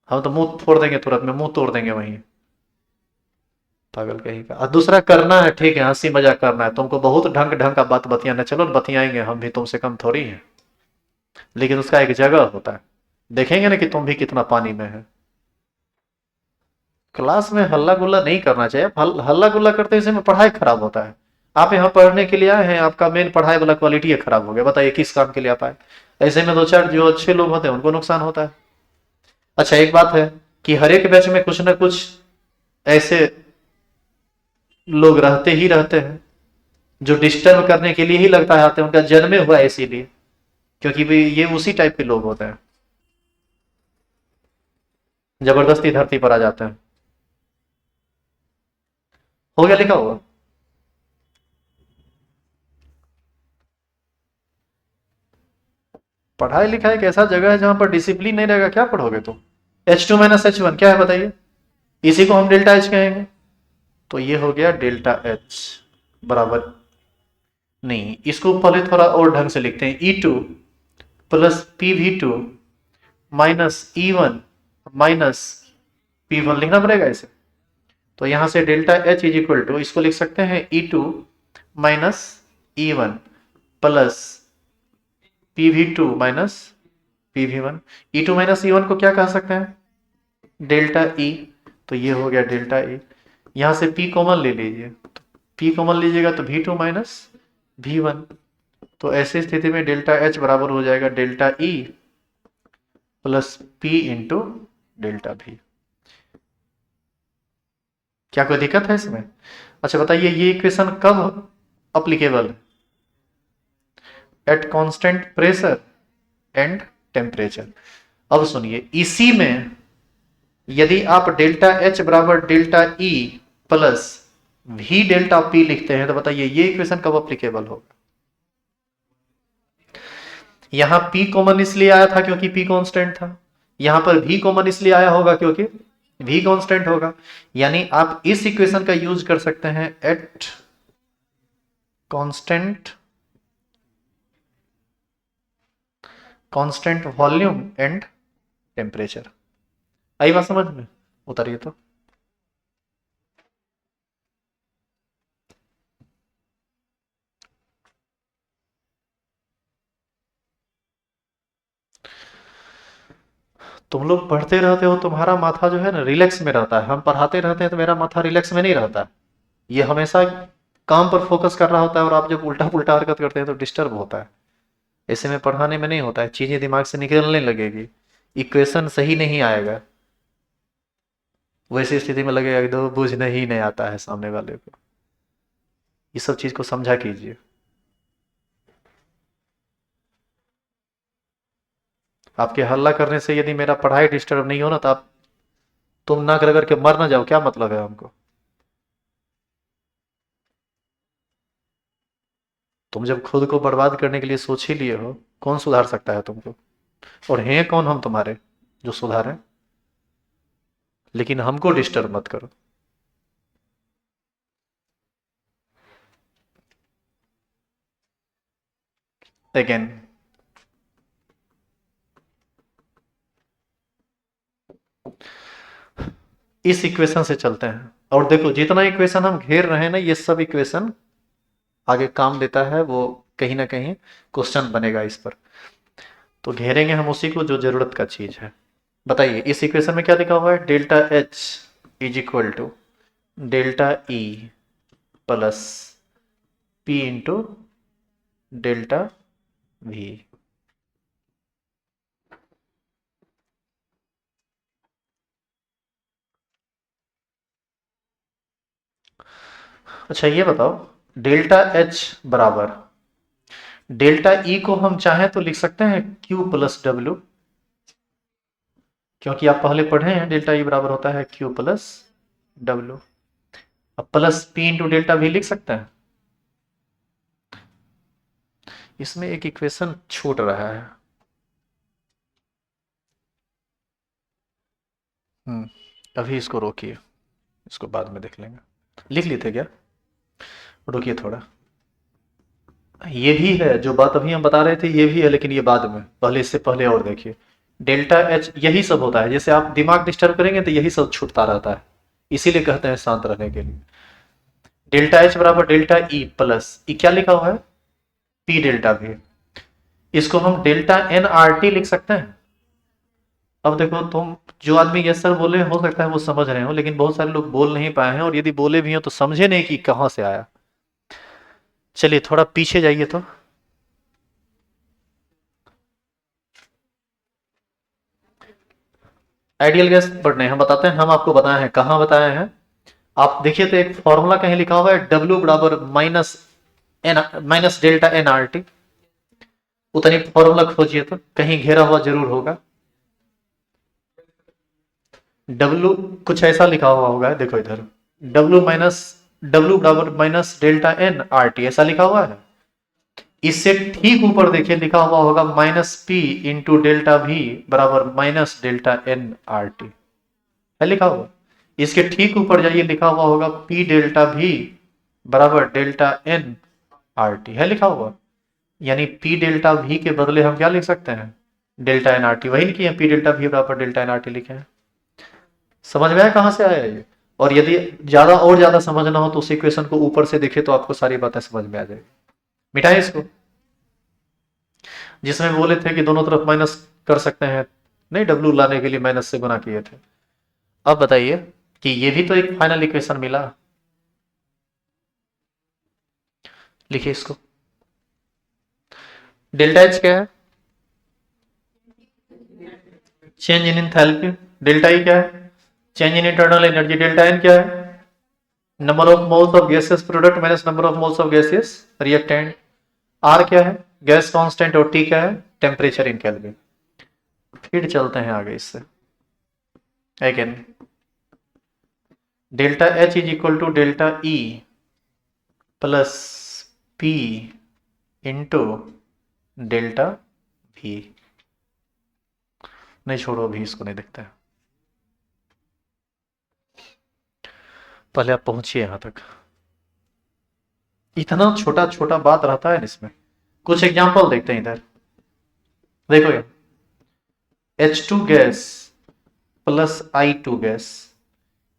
हम तो मुंह फोड़ देंगे, तुरंत में मुंह तोड़ देंगे वहीं। पागल कहीं का। और दूसरा करना है ठीक है, हंसी मजाक करना है, तुमको बहुत ढंग ढंग का बात बतियाना, चलो बतियाएंगे, हम भी तुमसे कम थोड़ी हैं, लेकिन उसका एक जगह होता है। देखेंगे ना कि तुम भी कितना पानी में है। क्लास में हल्ला गुल्ला नहीं करना चाहिए, हल्ला गुल्ला करते में पढ़ाई खराब होता है। आप यहाँ पढ़ने के लिए आए हैं, आपका मेन पढ़ाई वाला क्वालिटी खराब हो गया, बताइए किस काम के लिए आप आए। ऐसे में दो चार जो अच्छे लोग होते हैं उनको नुकसान होता है। अच्छा एक बात है कि हर एक बैच में कुछ ना कुछ ऐसे लोग रहते ही रहते हैं जो डिस्टर्ब करने के लिए ही लगता है आते हैं, उनका जन्मे हुआ है इसीलिए, क्योंकि भी ये उसी टाइप के लोग होते हैं, जबरदस्ती धरती पर आ जाते हैं। हो गया लिखा हुआ। पढ़ाई लिखाई एक ऐसा जगह है जहां पर डिसिप्लिन नहीं रहेगा, क्या पढ़ोगे तुम। H2 - H1 क्या है बताइए, इसी को हम डेल्टा एच कहेंगे। तो ये हो गया डेल्टा एच बराबर, नहीं इसको पहले थोड़ा और ढंग से लिखते हैं, E2 plus PV2 minus E1 minus P1 लिखना पड़ेगा इसे। तो यहां से delta H is equal to, इसको लिख सकते हैं E2 minus E1 plus PV2 minus PV1। E2 minus E1 को क्या कह सकते हैं, डेल्टा E। तो ये हो गया डेल्टा E। यहां से P कॉमन ले लीजिए, तो P कॉमन लीजिएगा तो V2 माइनस V1। तो ऐसी स्थिति में डेल्टा H बराबर हो जाएगा delta E plus P into delta V। क्या कोई दिक्कत है इसमें। अच्छा बताइए ये इक्वेशन कब अप्लीकेबल है, at constant pressure and temperature. अब सुनिए इसी में यदि आप डेल्टा एच बराबर delta E plus we delta P लिखते हैं तो बताइए ये इक्वेशन कब अप्लीकेबल होगा। यहां पी कॉमन इसलिए आया था क्योंकि पी कांस्टेंट था, यहां पर भी कॉमन इसलिए आया होगा क्योंकि भी कांस्टेंट होगा। यानी आप इस इक्वेशन का यूज कर सकते हैं at constant constant volume and temperature. आई बात समझ में, उतारिए तो। तुम लोग पढ़ते रहते हो, तुम्हारा माथा जो है ना रिलैक्स में रहता है, हम पढ़ाते रहते हैं तो मेरा माथा रिलैक्स में नहीं रहता है। ये हमेशा काम पर फोकस कर रहा होता है, और आप जब उल्टा पुल्टा हरकत करते हैं तो डिस्टर्ब होता है। ऐसे में पढ़ाने में नहीं होता है, चीजें दिमाग से निकलने लगेगी, इक्वेशन सही नहीं आएगा, वैसी स्थिति में लगेगा कि दो बूझने ही नहीं आता है सामने वाले को। ये सब चीज को समझा कीजिए। आपके हल्ला करने से यदि मेरा पढ़ाई डिस्टर्ब नहीं हो ना, तो आप तुम ना कर करके मर ना जाओ, क्या मतलब है हमको। तुम जब खुद को बर्बाद करने के लिए सोच ही लिए हो, कौन सुधार सकता है तुमको। और हैं कौन हम तुम्हारे जो सुधारें, लेकिन हमको डिस्टर्ब मत करो। अगेन इस इक्वेशन से चलते हैं, और देखो जितना इक्वेशन हम घेर रहे हैं ना, ये सब इक्वेशन आगे काम देता है, वो कहीं ना कहीं क्वेश्चन बनेगा इस पर। तो घेरेंगे हम उसी को जो जरूरत का चीज है। बताइए इस इक्वेशन में क्या लिखा हुआ है, delta H is equal to delta E plus P into delta V. अच्छा ये बताओ, डेल्टा एच बराबर डेल्टा ई को हम चाहें तो लिख सकते हैं क्यू प्लस डब्ल्यू, क्योंकि आप पहले पढ़े हैं डेल्टा ई बराबर होता है क्यू प्लस डब्ल्यू। अब plus P into delta we लिख सकते हैं। इसमें एक इक्वेशन छूट रहा है। अभी इसको रोकिए, इसको बाद में देख लेंगे। लिख लेते क्या, रुकिए थोड़ा। ये भी है जो बात अभी हम बता रहे थे, ये भी है, लेकिन ये बाद में, पहले इससे पहले और देखिए। डेल्टा एच यही सब होता है, जैसे आप दिमाग डिस्टर्ब करेंगे तो यही सब छूटता रहता है, इसीलिए कहते हैं शांत रहने के लिए। डेल्टा एच बराबर डेल्टा ई प्लस ई क्या लिखा हुआ है, पी डेल्टा वी। इसको हम डेल्टा एन आर टी लिख सकते हैं। अब देखो तुम जो आदमी यस सर बोले हो सकता है वो समझ रहे हो, लेकिन बहुत सारे लोग बोल नहीं पाए हैं, और यदि बोले भी हो तो समझे नहीं कि कहां से आया। चलिए थोड़ा पीछे जाइए तो। आइडियल गैस पर नहीं हम बताते हैं, हम आपको बताए हैं, कहां बताए हैं। आप देखिए तो एक फॉर्मूला कहीं लिखा हुआ है, डब्ल्यू बराबर minus n minus delta N R T. उतनी फॉर्मूला खोजिए तो कहीं घेरा हुआ जरूर होगा। डब्ल्यू कुछ ऐसा लिखा हुआ होगा, देखो इधर, डब्ल्यू बराबर minus delta N R T ऐसा लिखा हुआ है। इससे ठीक ऊपर देखिए लिखा हुआ होगा minus P into delta V बराबर minus delta N R T है लिखा हुआ। इसके ठीक ऊपर जाइए, लिखा हुआ होगा पी डेल्टा वी बराबर डेल्टा एन आर टी है लिखा हुआ। यानी पी डेल्टा वी के बदले हम क्या लिख सकते हैं, डेल्टा एन आर टी, वही लिखी है, पी डेल्टा वी बराबर डेल्टा एन आर टी लिखे हैं। समझ में आया कहां से आया ये। और यदि ज्यादा और ज्यादा समझना हो तो उस इक्वेशन को ऊपर से देखे तो आपको सारी बातें समझ में आ जाएगी। मिटाए इसको, जिसमें बोले थे कि दोनों तरफ माइनस कर सकते हैं, नहीं डब्ल्यू लाने के लिए माइनस से गुना किए थे। अब बताइए कि ये भी तो एक फाइनल इक्वेशन मिला। लिखिए इसको, डेल्टा एच क्या है, change in enthalpy. Delta E क्या है, change in internal energy. Delta n क्या है, number of moles of gases product minus number of moles of gases reactant. R क्या है, गैस कांस्टेंट, और टी क्या है, टेम्परेचर इन केल्विन। फिर चलते हैं आगे इससे। Again delta H is equal to delta E plus P into delta V. नहीं छोड़ो, अभी इसको नहीं देखते हैं, पहले आप पहुंचिए यहां तक। इतना छोटा छोटा बात रहता है इसमें। कुछ एग्जांपल देखते हैं इधर, देखो ये H2 gas plus I2 gas,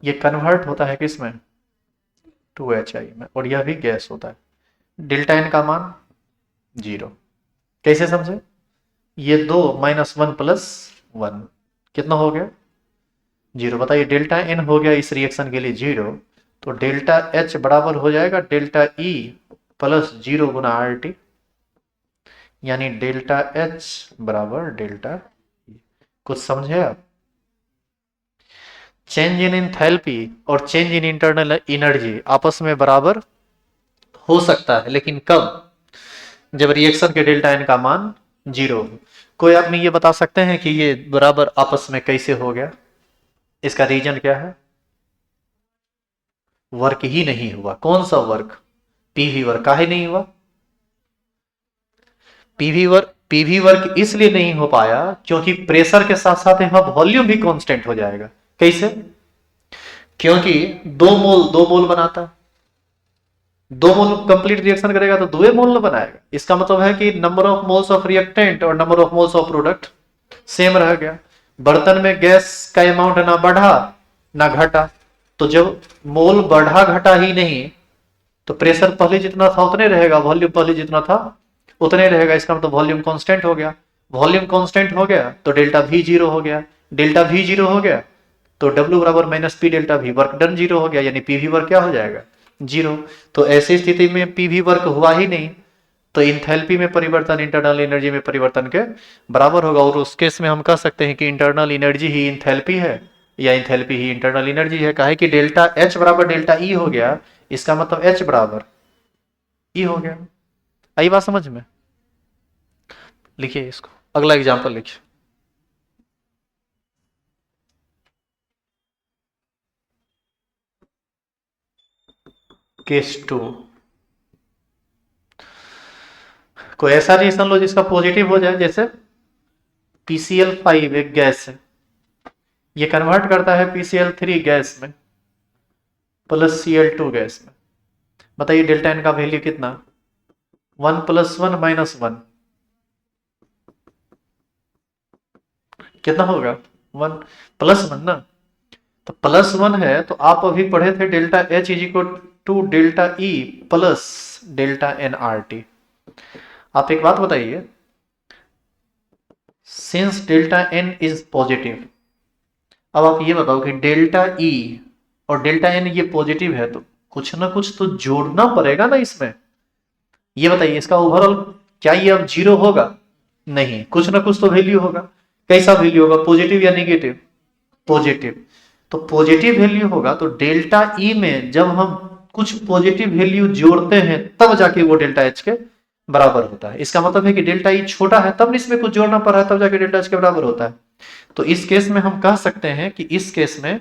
ये कन्वर्ट होता है किसमें, 2HI में, और यह भी गैस होता है। डेल्टा एन का मान 0। कैसे समझे, ये 2 माइनस 1 प्लस 1 कितना हो गया, 0। बताइए डेल्टा एन हो गया इस रिएक्शन के लिए 0, तो डेल्टा एच बराबर हो जाएगा डेल्टा ई प्लस 0 गुना आर टी, यानी डेल्टा एच बराबर डेल्टा ई। कुछ समझे आप। चेंज इन एंथैल्पी और चेंज इन इंटरनल एनर्जी आपस में बराबर हो सकता है, लेकिन कब, जब रिएक्शन के डेल्टा एन का मान 0 हो। कोई आदमी ये बता सकते हैं कि ये बराबर आपस में कैसे हो गया, इसका रीजन क्या है, वर्क ही नहीं हुआ। कौन सा वर्क, पीवी वर्क। काहे नहीं हुआ, पीवी वर्क इसलिए नहीं हो पाया क्योंकि प्रेशर के साथ साथ यहां वॉल्यूम भी कांस्टेंट हो जाएगा। कैसे, क्योंकि 2 मोल बनाता, दो मोल कंप्लीट रिएक्शन करेगा तो दो मोल बनाएगा। इसका मतलब है कि number of moles of reactant और number of moles of product same रह गया। बर्तन में गैस का अमाउंट ना बढ़ा ना घटा, तो जब मोल बढ़ा घटा ही नहीं तो प्रेशर पहले जितना था उतने रहेगा, वॉल्यूम पहले जितना था उतने रहेगा। इसका मतलब वॉल्यूम कांस्टेंट हो गया। वॉल्यूम कांस्टेंट हो गया तो डेल्टा वी जीरो हो गया। डेल्टा वी जीरो हो गया तो डब्ल्यू बराबर minus P delta we, work done zero हो गया, यानी पीवी वर्क क्या हो जाएगा, जीरो। तो ऐसी स्थिति में पीवी वर्क हुआ ही नहीं, तो इंथैल्पी में परिवर्तन इंटरनल एनर्जी में परिवर्तन के बराबर होगा। और उस केस में हम कह सकते हैं कि इंटरनल एनर्जी ही इंथैल्पी है या इंथैल्पी ही इंटरनल एनर्जी है। काहे कि डेल्टा एच बराबर डेल्टा ई हो गया, इसका मतलब एच बराबर ई हो गया। आई बात समझ में? लिखिए इसको, अगला एग्जांपल लिखिए। केस टू, कोई ऐसा रिएक्शन लो जिसका पॉजिटिव हो जाए, जैसे PCl5 एक गैस है, ये कन्वर्ट करता है PCl3 गैस में प्लस Cl2 गैस में। बताइए डेल्टा एन का वैल्यू कितना, 1 + 1 - 1 कितना होगा, 1 + 1 ना। तो +1 है तो आप अभी पढ़े थे delta H is equal to delta E plus delta N R T. आप एक बात बताइए, since delta n is positive, अब आप ये बताओ कि डेल्टा ई और डेल्टा एन ये पॉजिटिव है तो कुछ ना कुछ तो जोड़ना पड़ेगा ना इसमें। ये बताइए इसका ओवरऑल क्या ये अब जीरो होगा, नहीं, कुछ ना कुछ तो वैल्यू होगा। कैसा वैल्यू होगा, पॉजिटिव या नेगेटिव, पॉजिटिव। तो पॉजिटिव वैल्यू होगा तो डेल्टा ई में जब हम कुछ पॉजिटिव वैल्यू जोड़ते हैं तब जाके वो डेल्टा एच के बराबर होता है। इसका मतलब है कि डेल्टा ई छोटा है तब इसमें कुछ जोड़ना पड़ रहा है, तब जाके डेल्टा एच के बराबर होता है। तो इस केस में हम कह सकते हैं कि इस केस में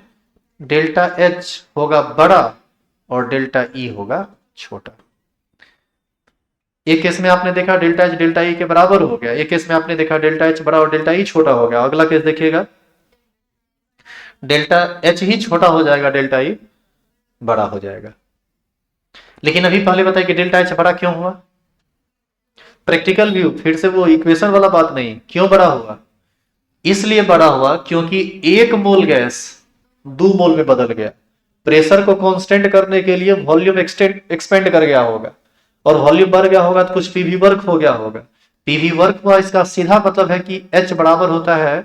डेल्टा एच होगा बड़ा और डेल्टा ई होगा छोटा। एक केस में आपने देखा डेल्टा एच डेल्टा ई के बराबर हो गया, एक केस में आपने देखा डेल्टा एच बड़ा और डेल्टा ई छोटा हो गया। अगला केस देखिएगा, डेल्टा एच ही छोटा हो जाएगा, डेल्टा ई बड़ा हो जाएगा। लेकिन अभी पहले बताइए कि डेल्टा एच बड़ा क्यों हुआ। प्रैक्टिकल व्यू, फिर से वो इक्वेशन वाला बात नहीं, क्यों बड़ा हुआ, इसलिए बड़ा हुआ क्योंकि एक मोल गैस दो मोल में बदल गया। प्रेशर को कांस्टेंट करने के लिए वॉल्यूम एक्सपेंड कर गया होगा, और वॉल्यूम बढ़ गया होगा तो कुछ पीवी वर्क हो गया होगा। पीवी वर्क हुआ, इसका सीधा मतलब है कि एच बराबर होता है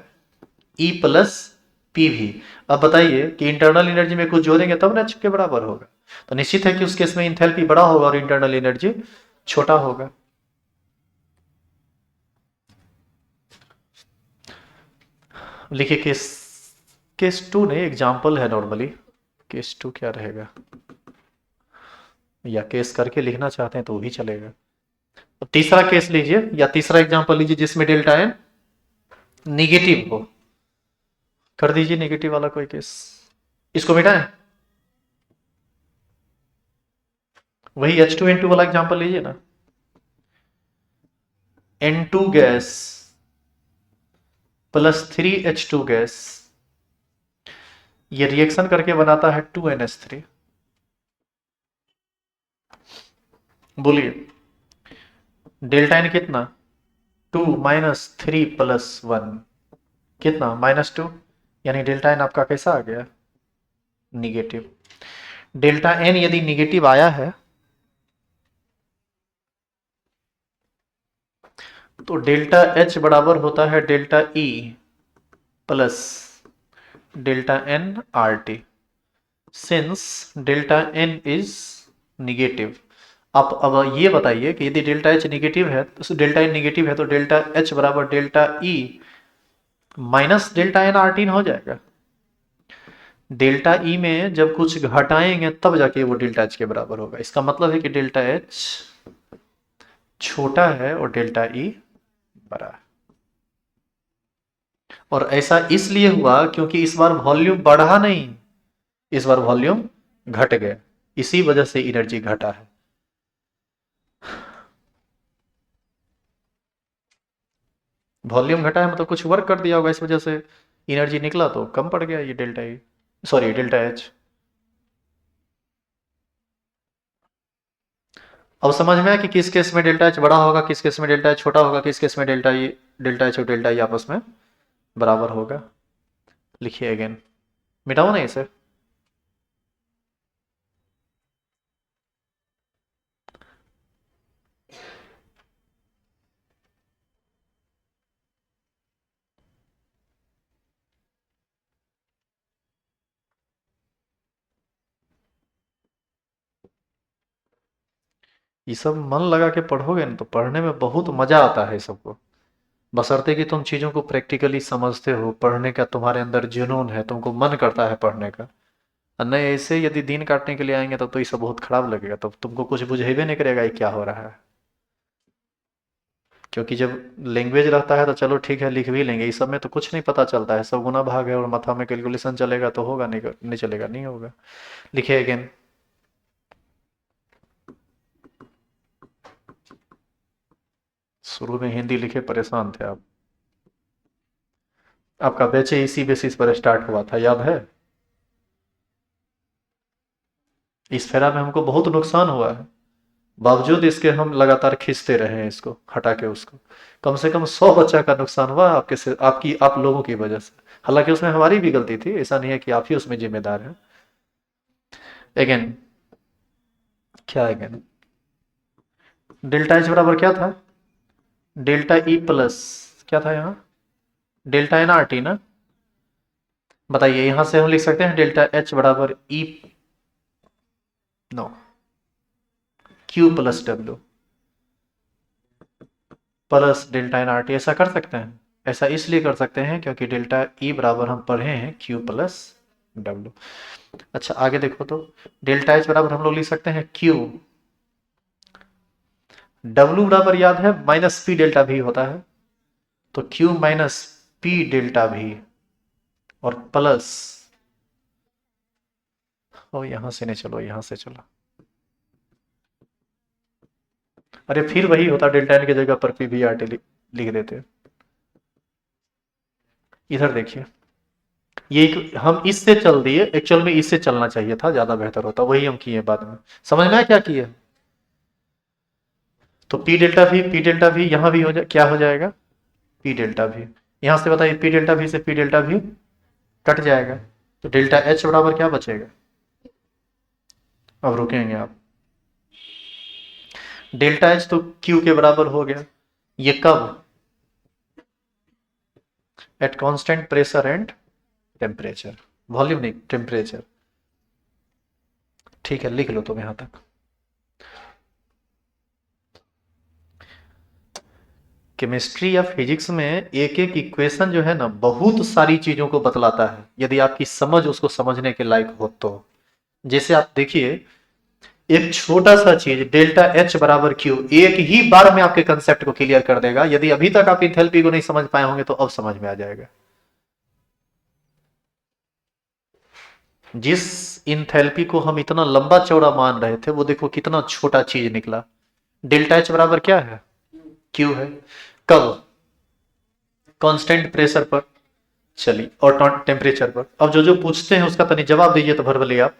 ई प्लस पीवी। अब बताइए कि इंटरनल एनर्जी में कुछ जोड़ेंगे तब ना एच के बराबर होगा, तो निश्चित है कि उस केस में इंथैल्पी बड़ा होगा और इंटरनल एनर्जी छोटा होगा। लिखिए केस, केस टू नहीं, एग्जाम्पल है नॉर्मली। केस टू क्या रहेगा, या केस करके लिखना चाहते हैं तो भी चलेगा। तो तीसरा केस लीजिए या तीसरा एग्जाम्पल लीजिए जिसमें डेल्टा एन निगेटिव हो। कर दीजिए नेगेटिव वाला कोई केस, इसको मिटाएं। वही H2N2 वाला एग्जाम्पल लीजिए ना। N2 gas plus 3H2 gas, ये रिएक्शन करके बनाता है 2NH3। बोलिए डेल्टा एन कितना, 2 - 3 + 1 कितना, -2, यानी डेल्टा एन आपका कैसा आ गया, निगेटिव। डेल्टा एन यदि निगेटिव आया है तो डेल्टा एच बराबर होता है delta E plus delta N R T, since delta n is negative. आप अब ये बताइए कि यदि डेल्टा एच निगेटिव है तो डेल्टा एन निगेटिव है तो डेल्टा एच बराबर delta E minus delta N R T हो जाएगा। डेल्टा ई में जब कुछ घटाएंगे तब जाके वो डेल्टा एच के बराबर होगा। इसका मतलब है कि डेल्टा एच छोटा है और डेल्टा ई बड़ा है। और ऐसा इसलिए हुआ क्योंकि इस बार वॉल्यूम बढ़ा नहीं, इस बार वॉल्यूम घट गया, इसी वजह से एनर्जी घटा है। वॉल्यूम घटा है मतलब कुछ वर्क कर दिया होगा, इस वजह से एनर्जी निकला तो कम पड़ गया ये delta E, sorry delta H. अब समझ में आया कि किस केस में डेल्टा एच बड़ा होगा, किस केस में डेल्टा एच छोटा होगा, किस केस में डेल्टा एच और डेल्टा ई आपस में बराबर होगा। लिखिए अगेन, मिटाओ ना इसे। ये सब मन लगा के पढ़ोगे ना तो पढ़ने में बहुत मजा आता है सबको, बशर्ते कि तुम चीज़ों को प्रैक्टिकली समझते हो, पढ़ने का तुम्हारे अंदर जुनून है, तुमको मन करता है पढ़ने का। और नहीं ऐसे यदि दिन काटने के लिए आएंगे तब तो ये सब बहुत खराब लगेगा, तब तुमको कुछ बुझेबे नहीं करेगा ये क्या हो रहा है। क्योंकि जब लैंग्वेज रहता है तो चलो ठीक है लिख भी लेंगे, इस सब में तो कुछ नहीं पता चलता है, सब गुना भाग है और माथा में कैलकुलेशन चलेगा तो होगा, नहीं नहीं चलेगा नहीं होगा। लिखिए अगेन। शुरू में हिंदी लिखे परेशान थे आप, आपका बैच इसी बेसिस पर स्टार्ट हुआ था, याद है। इस फेरा में हमको बहुत नुकसान हुआ है, बावजूद इसके हम लगातार खींचते रहे हैं इसको हटा के उसको। कम से कम 100 बच्चा का नुकसान हुआ आपके से, आपकी आप लोगों की वजह से। हालांकि उसमें हमारी भी गलती थी, ऐसा नहीं है कि आप ही उसमें जिम्मेदार हैं। अगेन, क्या अगेन, डेल्टा एच बराबर क्या था, डेल्टा ई प्लस क्या था यहाँ, डेल्टा एन आर टी ना। बताइए यहां से हम लिख सकते हैं डेल्टा एच बराबर E, no, Q plus W plus delta N R T, ऐसा कर सकते हैं। ऐसा इसलिए कर सकते हैं क्योंकि डेल्टा ई बराबर हम पढ़े हैं क्यू प्लस डब्ल्यू। अच्छा आगे देखो तो, डेल्टा एच बराबर हम लोग लिख सकते हैं क्यू, डब्ल्यू बराबर याद है माइनस पी डेल्टा भी होता है, तो क्यू माइनस पी डेल्टा भी और प्लस, ओ यहां से नहीं, चलो यहां से चलो, अरे फिर वही होता, डेल्टा एन की जगह पर पी भी आर टी लिख देते। इधर देखिए, ये हम इससे चल दिए, एक्चुअल में इससे चलना चाहिए था, ज्यादा बेहतर होता, वही हम किए बाद में। समझ में आया क्या किए, तो पी डेल्टा भी यहां भी क्या हो जाएगा, पी डेल्टा भी। यहां से बताइए पी डेल्टा भी से पी डेल्टा भी कट जाएगा, तो डेल्टा एच बराबर क्या बचेगा। अब रुकेंगे आप, डेल्टा एच तो क्यू के बराबर हो गया, ये कब, at constant pressure and temperature, volume नहीं टेम्परेचर। ठीक है लिख लो तुम यहां तक। केमिस्ट्री या फिजिक्स में एक एक इक्वेशन जो है ना बहुत सारी चीजों को बतलाता है, यदि आपकी समझ उसको समझने के लायक हो तो। जैसे आप देखिए, एक छोटा सा चीज डेल्टा एच बराबर क्यू एक ही बार में आपके कंसेप्ट को क्लियर कर देगा, यदि अभी तक आप इंथैल्पी को नहीं समझ पाए होंगे तो अब समझ में आ जाएगा। जिस इंथैल्पी को हम इतना लंबा चौड़ा मान रहे थे वो देखो कितना छोटा चीज निकला। डेल्टा एच बराबर क्या है, क्यू है, कब, कांस्टेंट प्रेशर पर, चलिए, और टेम्परेचर पर। अब जो जो पूछते हैं उसका तनी जवाब दीजिए तो भरभली आप।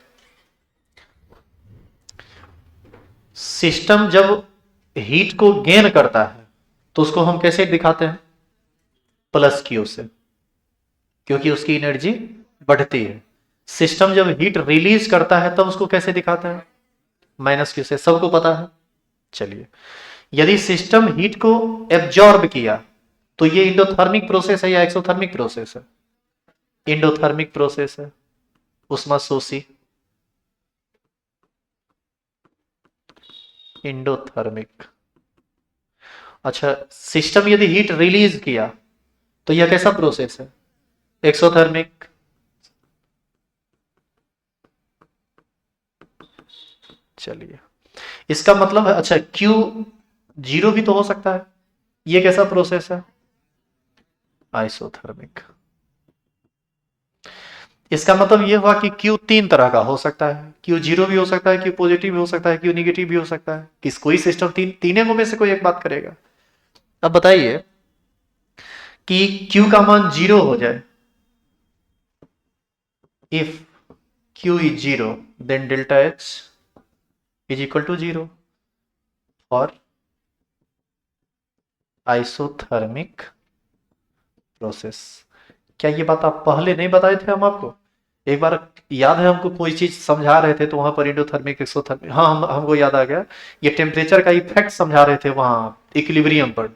सिस्टम जब हीट को गेन करता है तो उसको हम कैसे दिखाते हैं, प्लस क्यू से, क्योंकि उसकी एनर्जी बढ़ती है। सिस्टम जब हीट रिलीज करता है तब उसको कैसे दिखाते हैं, माइनस क्यू से, सबको पता है। चलिए, यदि सिस्टम हीट को एब्जॉर्ब किया तो ये इंडोथर्मिक प्रोसेस है या एक्सोथर्मिक प्रोसेस है, इंडोथर्मिक प्रोसेस है, उष्मा शोषी, इंडोथर्मिक। अच्छा, सिस्टम यदि हीट रिलीज किया तो यह कैसा प्रोसेस है, एक्सोथर्मिक। चलिए, इसका मतलब है, अच्छा क्यू जीरो भी तो हो सकता है, ये कैसा प्रोसेस है, आइसोथर्मिक। इसका मतलब ये हुआ कि क्यू तीन तरह का हो सकता है, क्यू जीरो भी हो सकता है, क्यू पॉजिटिव भी हो सकता है, क्यू निगेटिव भी हो सकता है, किस कोई सिस्टम तीनों में से कोई एक बात करेगा। अब बताइए कि क्यू का मान जीरो हो जाए, if Q is zero then delta H is equal to zero. और आइसोथर्मिक प्रोसेस। क्या ये बात आप पहले नहीं बताए थे हम आपको? एक बार याद है हमको कोई चीज समझा रहे थे तो वहां पर इंडोथर्मिक एक्सोथर्मिक, हाँ हमको याद आ गया। ये टेम्परेचर का इफेक्ट समझा रहे थे वहां इक्विलिब्रियम पर।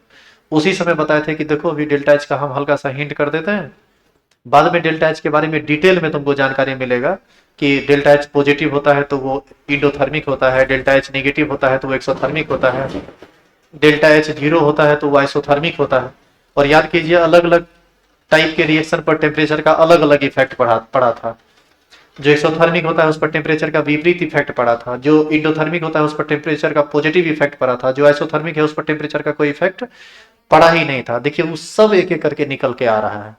उसी समय बताए थे कि देखो अभी डेल्टा एच का हम हल्का सा हिंट कर देते हैं, बाद में डेल्टा एच के बारे में डिटेल में तुमको जानकारी मिलेगा कि डेल्टा एच पॉजिटिव होता है तो वो इंडोथर्मिक होता है, डेल्टा एच नेगेटिव होता है तो वो एक्सोथर्मिक होता है, डेल्टा एच जीरो होता है तो वो आइसोथर्मिक होता है। और याद कीजिए अलग अलग टाइप के रिएक्शन पर टेम्परेचर का अलग अलग इफेक्ट पड़ा था। जो एक्सोथर्मिक होता है उस पर टेम्परेचर का विपरीत इफेक्ट पड़ा था, जो इंडोथर्मिक होता है उस पर टेम्परेचर का पॉजिटिव इफेक्ट पड़ा था, जो आइसोथर्मिक है उस पर टेम्परेचर का कोई इफेक्ट पड़ा ही नहीं था। देखिए वो सब एक एक करके निकल के आ रहा है।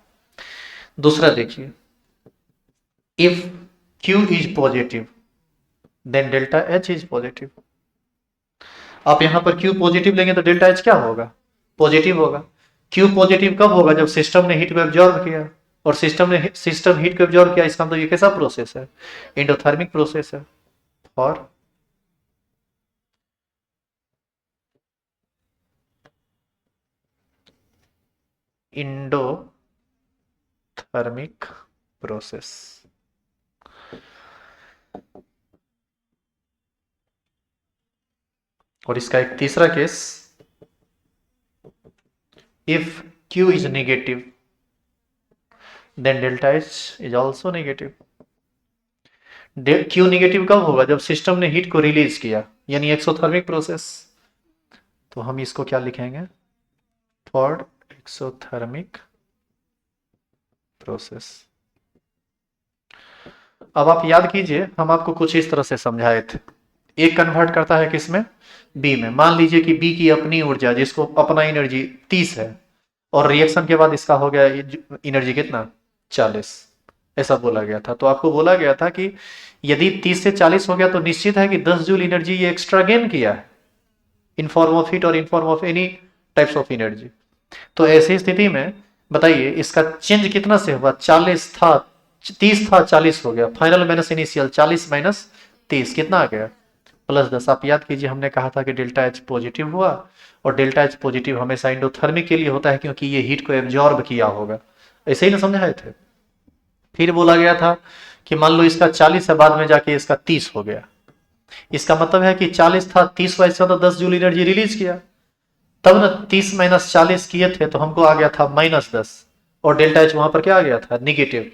दूसरा देखिए, if Q is positive then delta H is positive. आप यहां पर Q पॉजिटिव लेंगे तो डेल्टा H क्या होगा? पॉजिटिव होगा। Q पॉजिटिव कब होगा? जब सिस्टम ने हीट को एब्जॉर्ब किया, और सिस्टम हीट को एब्जॉर्ब किया, इसका मतलब ये कैसा प्रोसेस है? इंडोथर्मिक प्रोसेस है। और इंडोथर्मिक प्रोसेस। और इसका एक तीसरा केस, if Q is negative then delta H is also negative. Q negative कब होगा? जब सिस्टम ने हीट को रिलीज किया, यानी एक्सोथर्मिक प्रोसेस। तो हम इसको क्या लिखेंगे? For exothermic process. अब आप याद कीजिए हम आपको कुछ इस तरह से समझाए थे। एक कन्वर्ट करता है किसमें? बी में। मान लीजिए कि बी की अपनी ऊर्जा, जिसको अपना एनर्जी 30 है, और रिएक्शन के बाद इसका हो गया एनर्जी कितना? 40। ऐसा बोला गया था। तो आपको बोला गया था कि यदि 30 से 40 हो गया तो निश्चित है कि 10 जूल एनर्जी ये एक्स्ट्रा गेन किया है, इन फॉर्म ऑफ हीट और in form of any types of energy. तो ऐसी स्थिति में बताइए इसका चेंज कितना से हुआ? 40 था, 30 था, 40 हो गया। फाइनल माइनस इनिशियल, 40 माइनस 30 कितना आ गया? +10। आप याद कीजिए हमने कहा था कि डेल्टा एच पॉजिटिव हुआ, और डेल्टा एच पॉजिटिव हमेशा इंडोथर्मिक के लिए होता है क्योंकि ये हीट को एब्जॉर्ब किया होगा। ऐसे ही ना समझाए थे। फिर बोला गया था कि मान लो इसका 40 है, बाद में जाके इसका 30 हो गया। इसका मतलब है कि 40 था, 30 वैसे तो 10 जूल एनर्जी रिलीज किया, तब ना 30 माइनस 40 किए थे तो हमको आ गया था -10, और डेल्टा एच वहां पर क्या आ गया था? निगेटिव।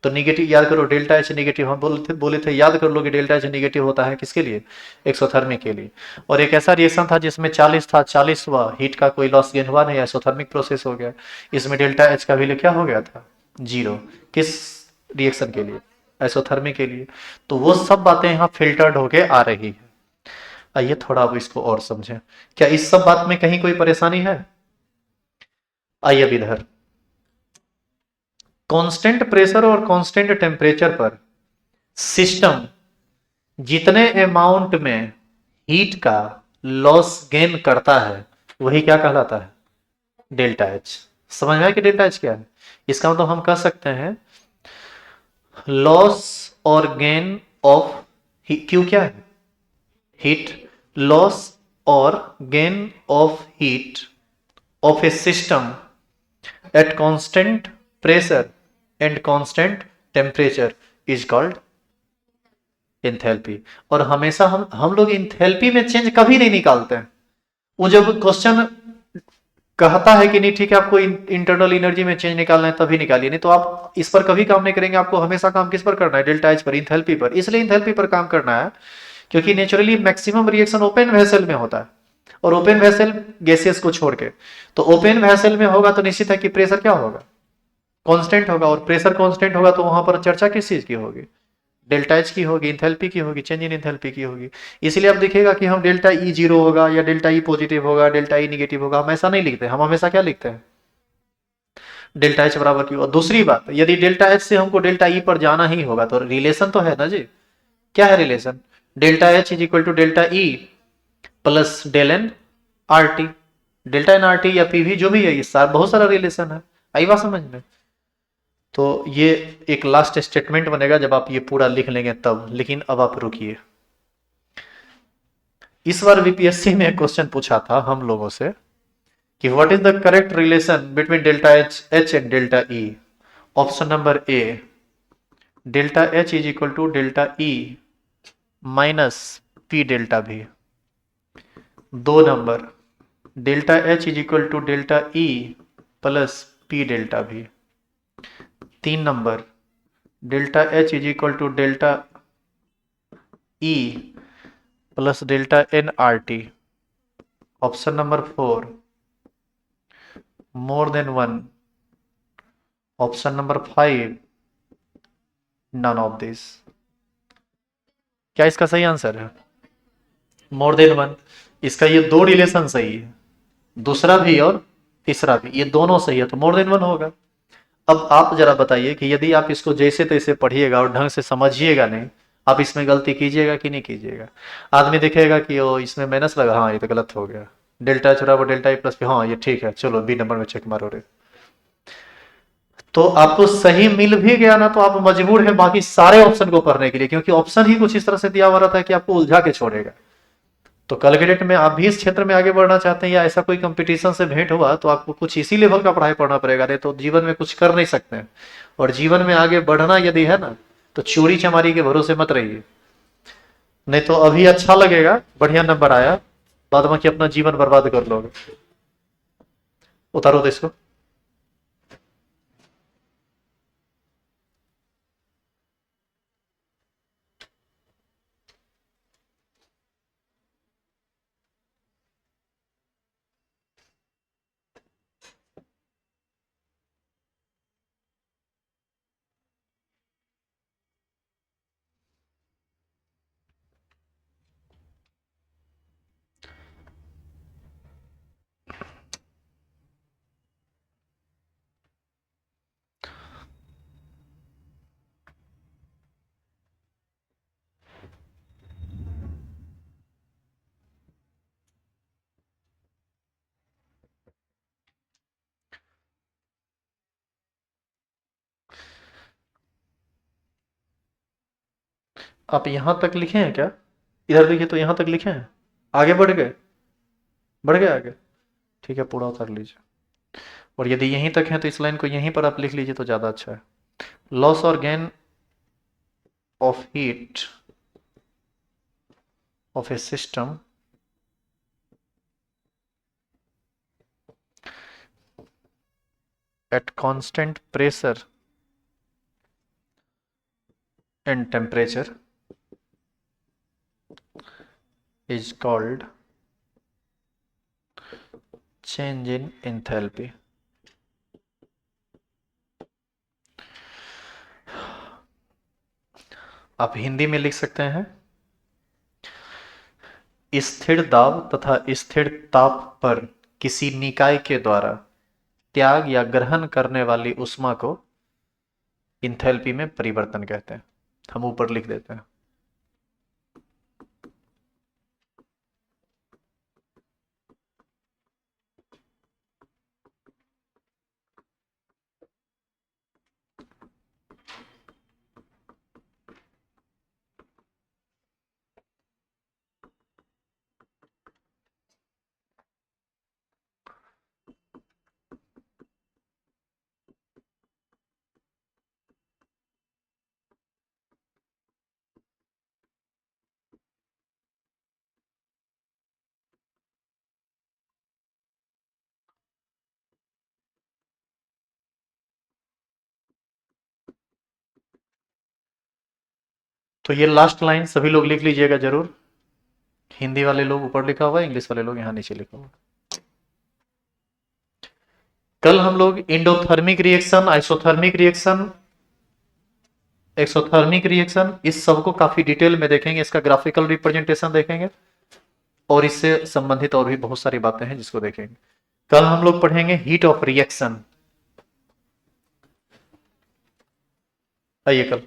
तो निगेटिव याद करो, डेल्टा एच निगेटिव हम बोले थे याद कर लो कि डेल्टा एच निगेटिव होता है किसके लिए? एक्सोथर्मिक के लिए। और एक ऐसा रिएक्शन था जिसमें 40 था, 40 हुआ, हीट का कोई लॉस गेन हुआ नहीं, आइसोथर्मिक प्रोसेस हो गया। इसमें डेल्टा एच का वैल्यू क्या हो गया था? 0। किस रिएक्शन के लिए? आइसोथर्मिक के लिए। तो वो सब बातें यहाँ फिल्टर्ड होके आ रही है। आइए थोड़ा अब इसको और समझें। क्या इस सब बात में कहीं कोई परेशानी है? आइए अब इधर, कांस्टेंट प्रेशर और कांस्टेंट टेम्परेचर पर सिस्टम जितने अमाउंट में हीट का लॉस गेन करता है वही क्या कहलाता है? Delta H. समझ में आया कि डेल्टा एच क्या है? इसका मतलब हम कह सकते हैं लॉस और गेन ऑफ, क्यू क्या है? हीट। लॉस और gain of heat of a system at constant pressure and constant temperature is called enthalpy। और हमेशा हम लोग इंथैल्पी में चेंज कभी नहीं निकालते हैं। वो जब क्वेश्चन कहता है कि नहीं ठीक है आपको इंटरनल एनर्जी में चेंज निकालना है तभी निकालिए, नहीं तो आप इस पर कभी काम नहीं करेंगे। आपको हमेशा काम किस पर करना है? डेल्टा एच पर, इंथैल्पी पर। इसलिए इंथैल्पी पर काम करना है क्योंकि naturally maximum reaction open vessel में होता है, और ओपन वेसल गैसेस को छोड़ के। तो ओपन वेसल में होगा तो निश्चित है कि प्रेशर क्या होगा? कांस्टेंट होगा, और प्रेशर कांस्टेंट होगा तो वहां पर चर्चा किस चीज की होगी? डेल्टा एच की होगी, इंथैल्पी की होगी, चेंज इन इंथैल्पी की होगी। इसलिए आप देखिएगा कि हम डेल्टा ई 0 होगा या डेल्टा ई पॉजिटिव होगा, डेल्टा ई निगेटिव होगा, हम ऐसा नहीं लिखते। हम हमेशा क्या लिखते हैं? डेल्टा एच बराबर क्यू। और दूसरी बात, यदि डेल्टा एच से हमको डेल्टा ई पर जाना ही होगा तो रिलेशन तो है ना जी। क्या है relation? Delta H is equal to delta E plus del n R T. Delta N R T या पीवी जो भी है, ये बहुत सारा रिलेशन है। आई बात समझ में? तो ये एक लास्ट स्टेटमेंट बनेगा जब आप ये पूरा लिख लेंगे तब। लेकिन अब आप रुकिए, इस बार बीपीएससी में एक क्वेश्चन पूछा था हम लोगों से कि what is the correct relation between delta H and delta E. Option number A, delta H is equal to delta E minus P delta V. 2 number, delta H is equal to delta E plus P delta V. 3 number, delta H is equal to delta E plus delta N R T. Option number 4, more than 1। Option number 5, none of this. क्या इसका सही आंसर है? मोर देन 1। इसका ये 2 रिलेशन सही है, दूसरा भी और तीसरा भी, ये दोनों सही है तो मोर देन 1 होगा। अब आप जरा बताइए कि यदि आप इसको जैसे तैसे पढ़िएगा और ढंग से समझिएगा नहीं, आप इसमें गलती कीजिएगा कि नहीं कीजिएगा? आदमी देखेगा कि ओ इसमें माइनस लगा, हाँ ये तो गलत हो गया, डेल्टा एच बराबर डेल्टा ई प्लस पी, हाँ ये ठीक है, चलो बी नंबर में चेक मारो रे। तो आपको सही मिल भी गया ना तो आप मजबूर हैं बाकी सारे ऑप्शन को पढ़ने के लिए, क्योंकि ऑप्शन ही कुछ इस तरह से दिया हुआ रहता है कि आपको उलझा के छोड़ेगा। तो कल के डेट में आप भी इस क्षेत्र में आगे बढ़ना चाहते हैं या ऐसा कोई कंपटीशन से भेंट हुआ तो आपको कुछ इसी लेवल का पढ़ाई पढ़ना पड़ेगा, नहीं तो जीवन में कुछ कर नहीं सकते हैं। और जीवन में आगे बढ़ना यदि है ना तो चोरी चमारी के भरोसे मत रहिए, नहीं तो अभी अच्छा लगेगा बढ़िया नंबर आया, बाद में कि अपना जीवन बर्बाद कर लोगे। उतारो तो इसको। आप यहां तक लिखे हैं क्या? इधर देखिए तो यहां तक लिखे हैं, आगे बढ़ गए? बढ़ गए आगे? ठीक है, पूरा उतार लीजिए। और यदि यहीं तक है तो इस लाइन को यहीं पर आप लिख लीजिए तो ज़्यादा अच्छा है। लॉस और gain of heat of a system at constant pressure and temperature is called change in enthalpy। आप हिंदी में लिख सकते हैं, स्थिर दाब तथा स्थिर ताप पर किसी निकाय के द्वारा त्याग या ग्रहण करने वाली उष्मा को इंथैल्पी में परिवर्तन कहते हैं। हम ऊपर लिख देते हैं। तो ये लास्ट लाइन सभी लोग लिख लीजिएगा जरूर। हिंदी वाले लोग ऊपर लिखा हुआ है, इंग्लिश वाले लोग यहाँ नीचे लिखा हुआ है। कल हम लोग endothermic reaction, isothermic reaction, exothermic reaction, इस सब को काफी डिटेल में देखेंगे, इसका ग्राफिकल रिप्रेजेंटेशन देखेंगे और इससे संबंधित और भी बहुत सारी बातें हैं जिसको देखेंगे। कल हम लोग पढ़ेंगे हीट ऑफ रिएक्शन। आइए कल।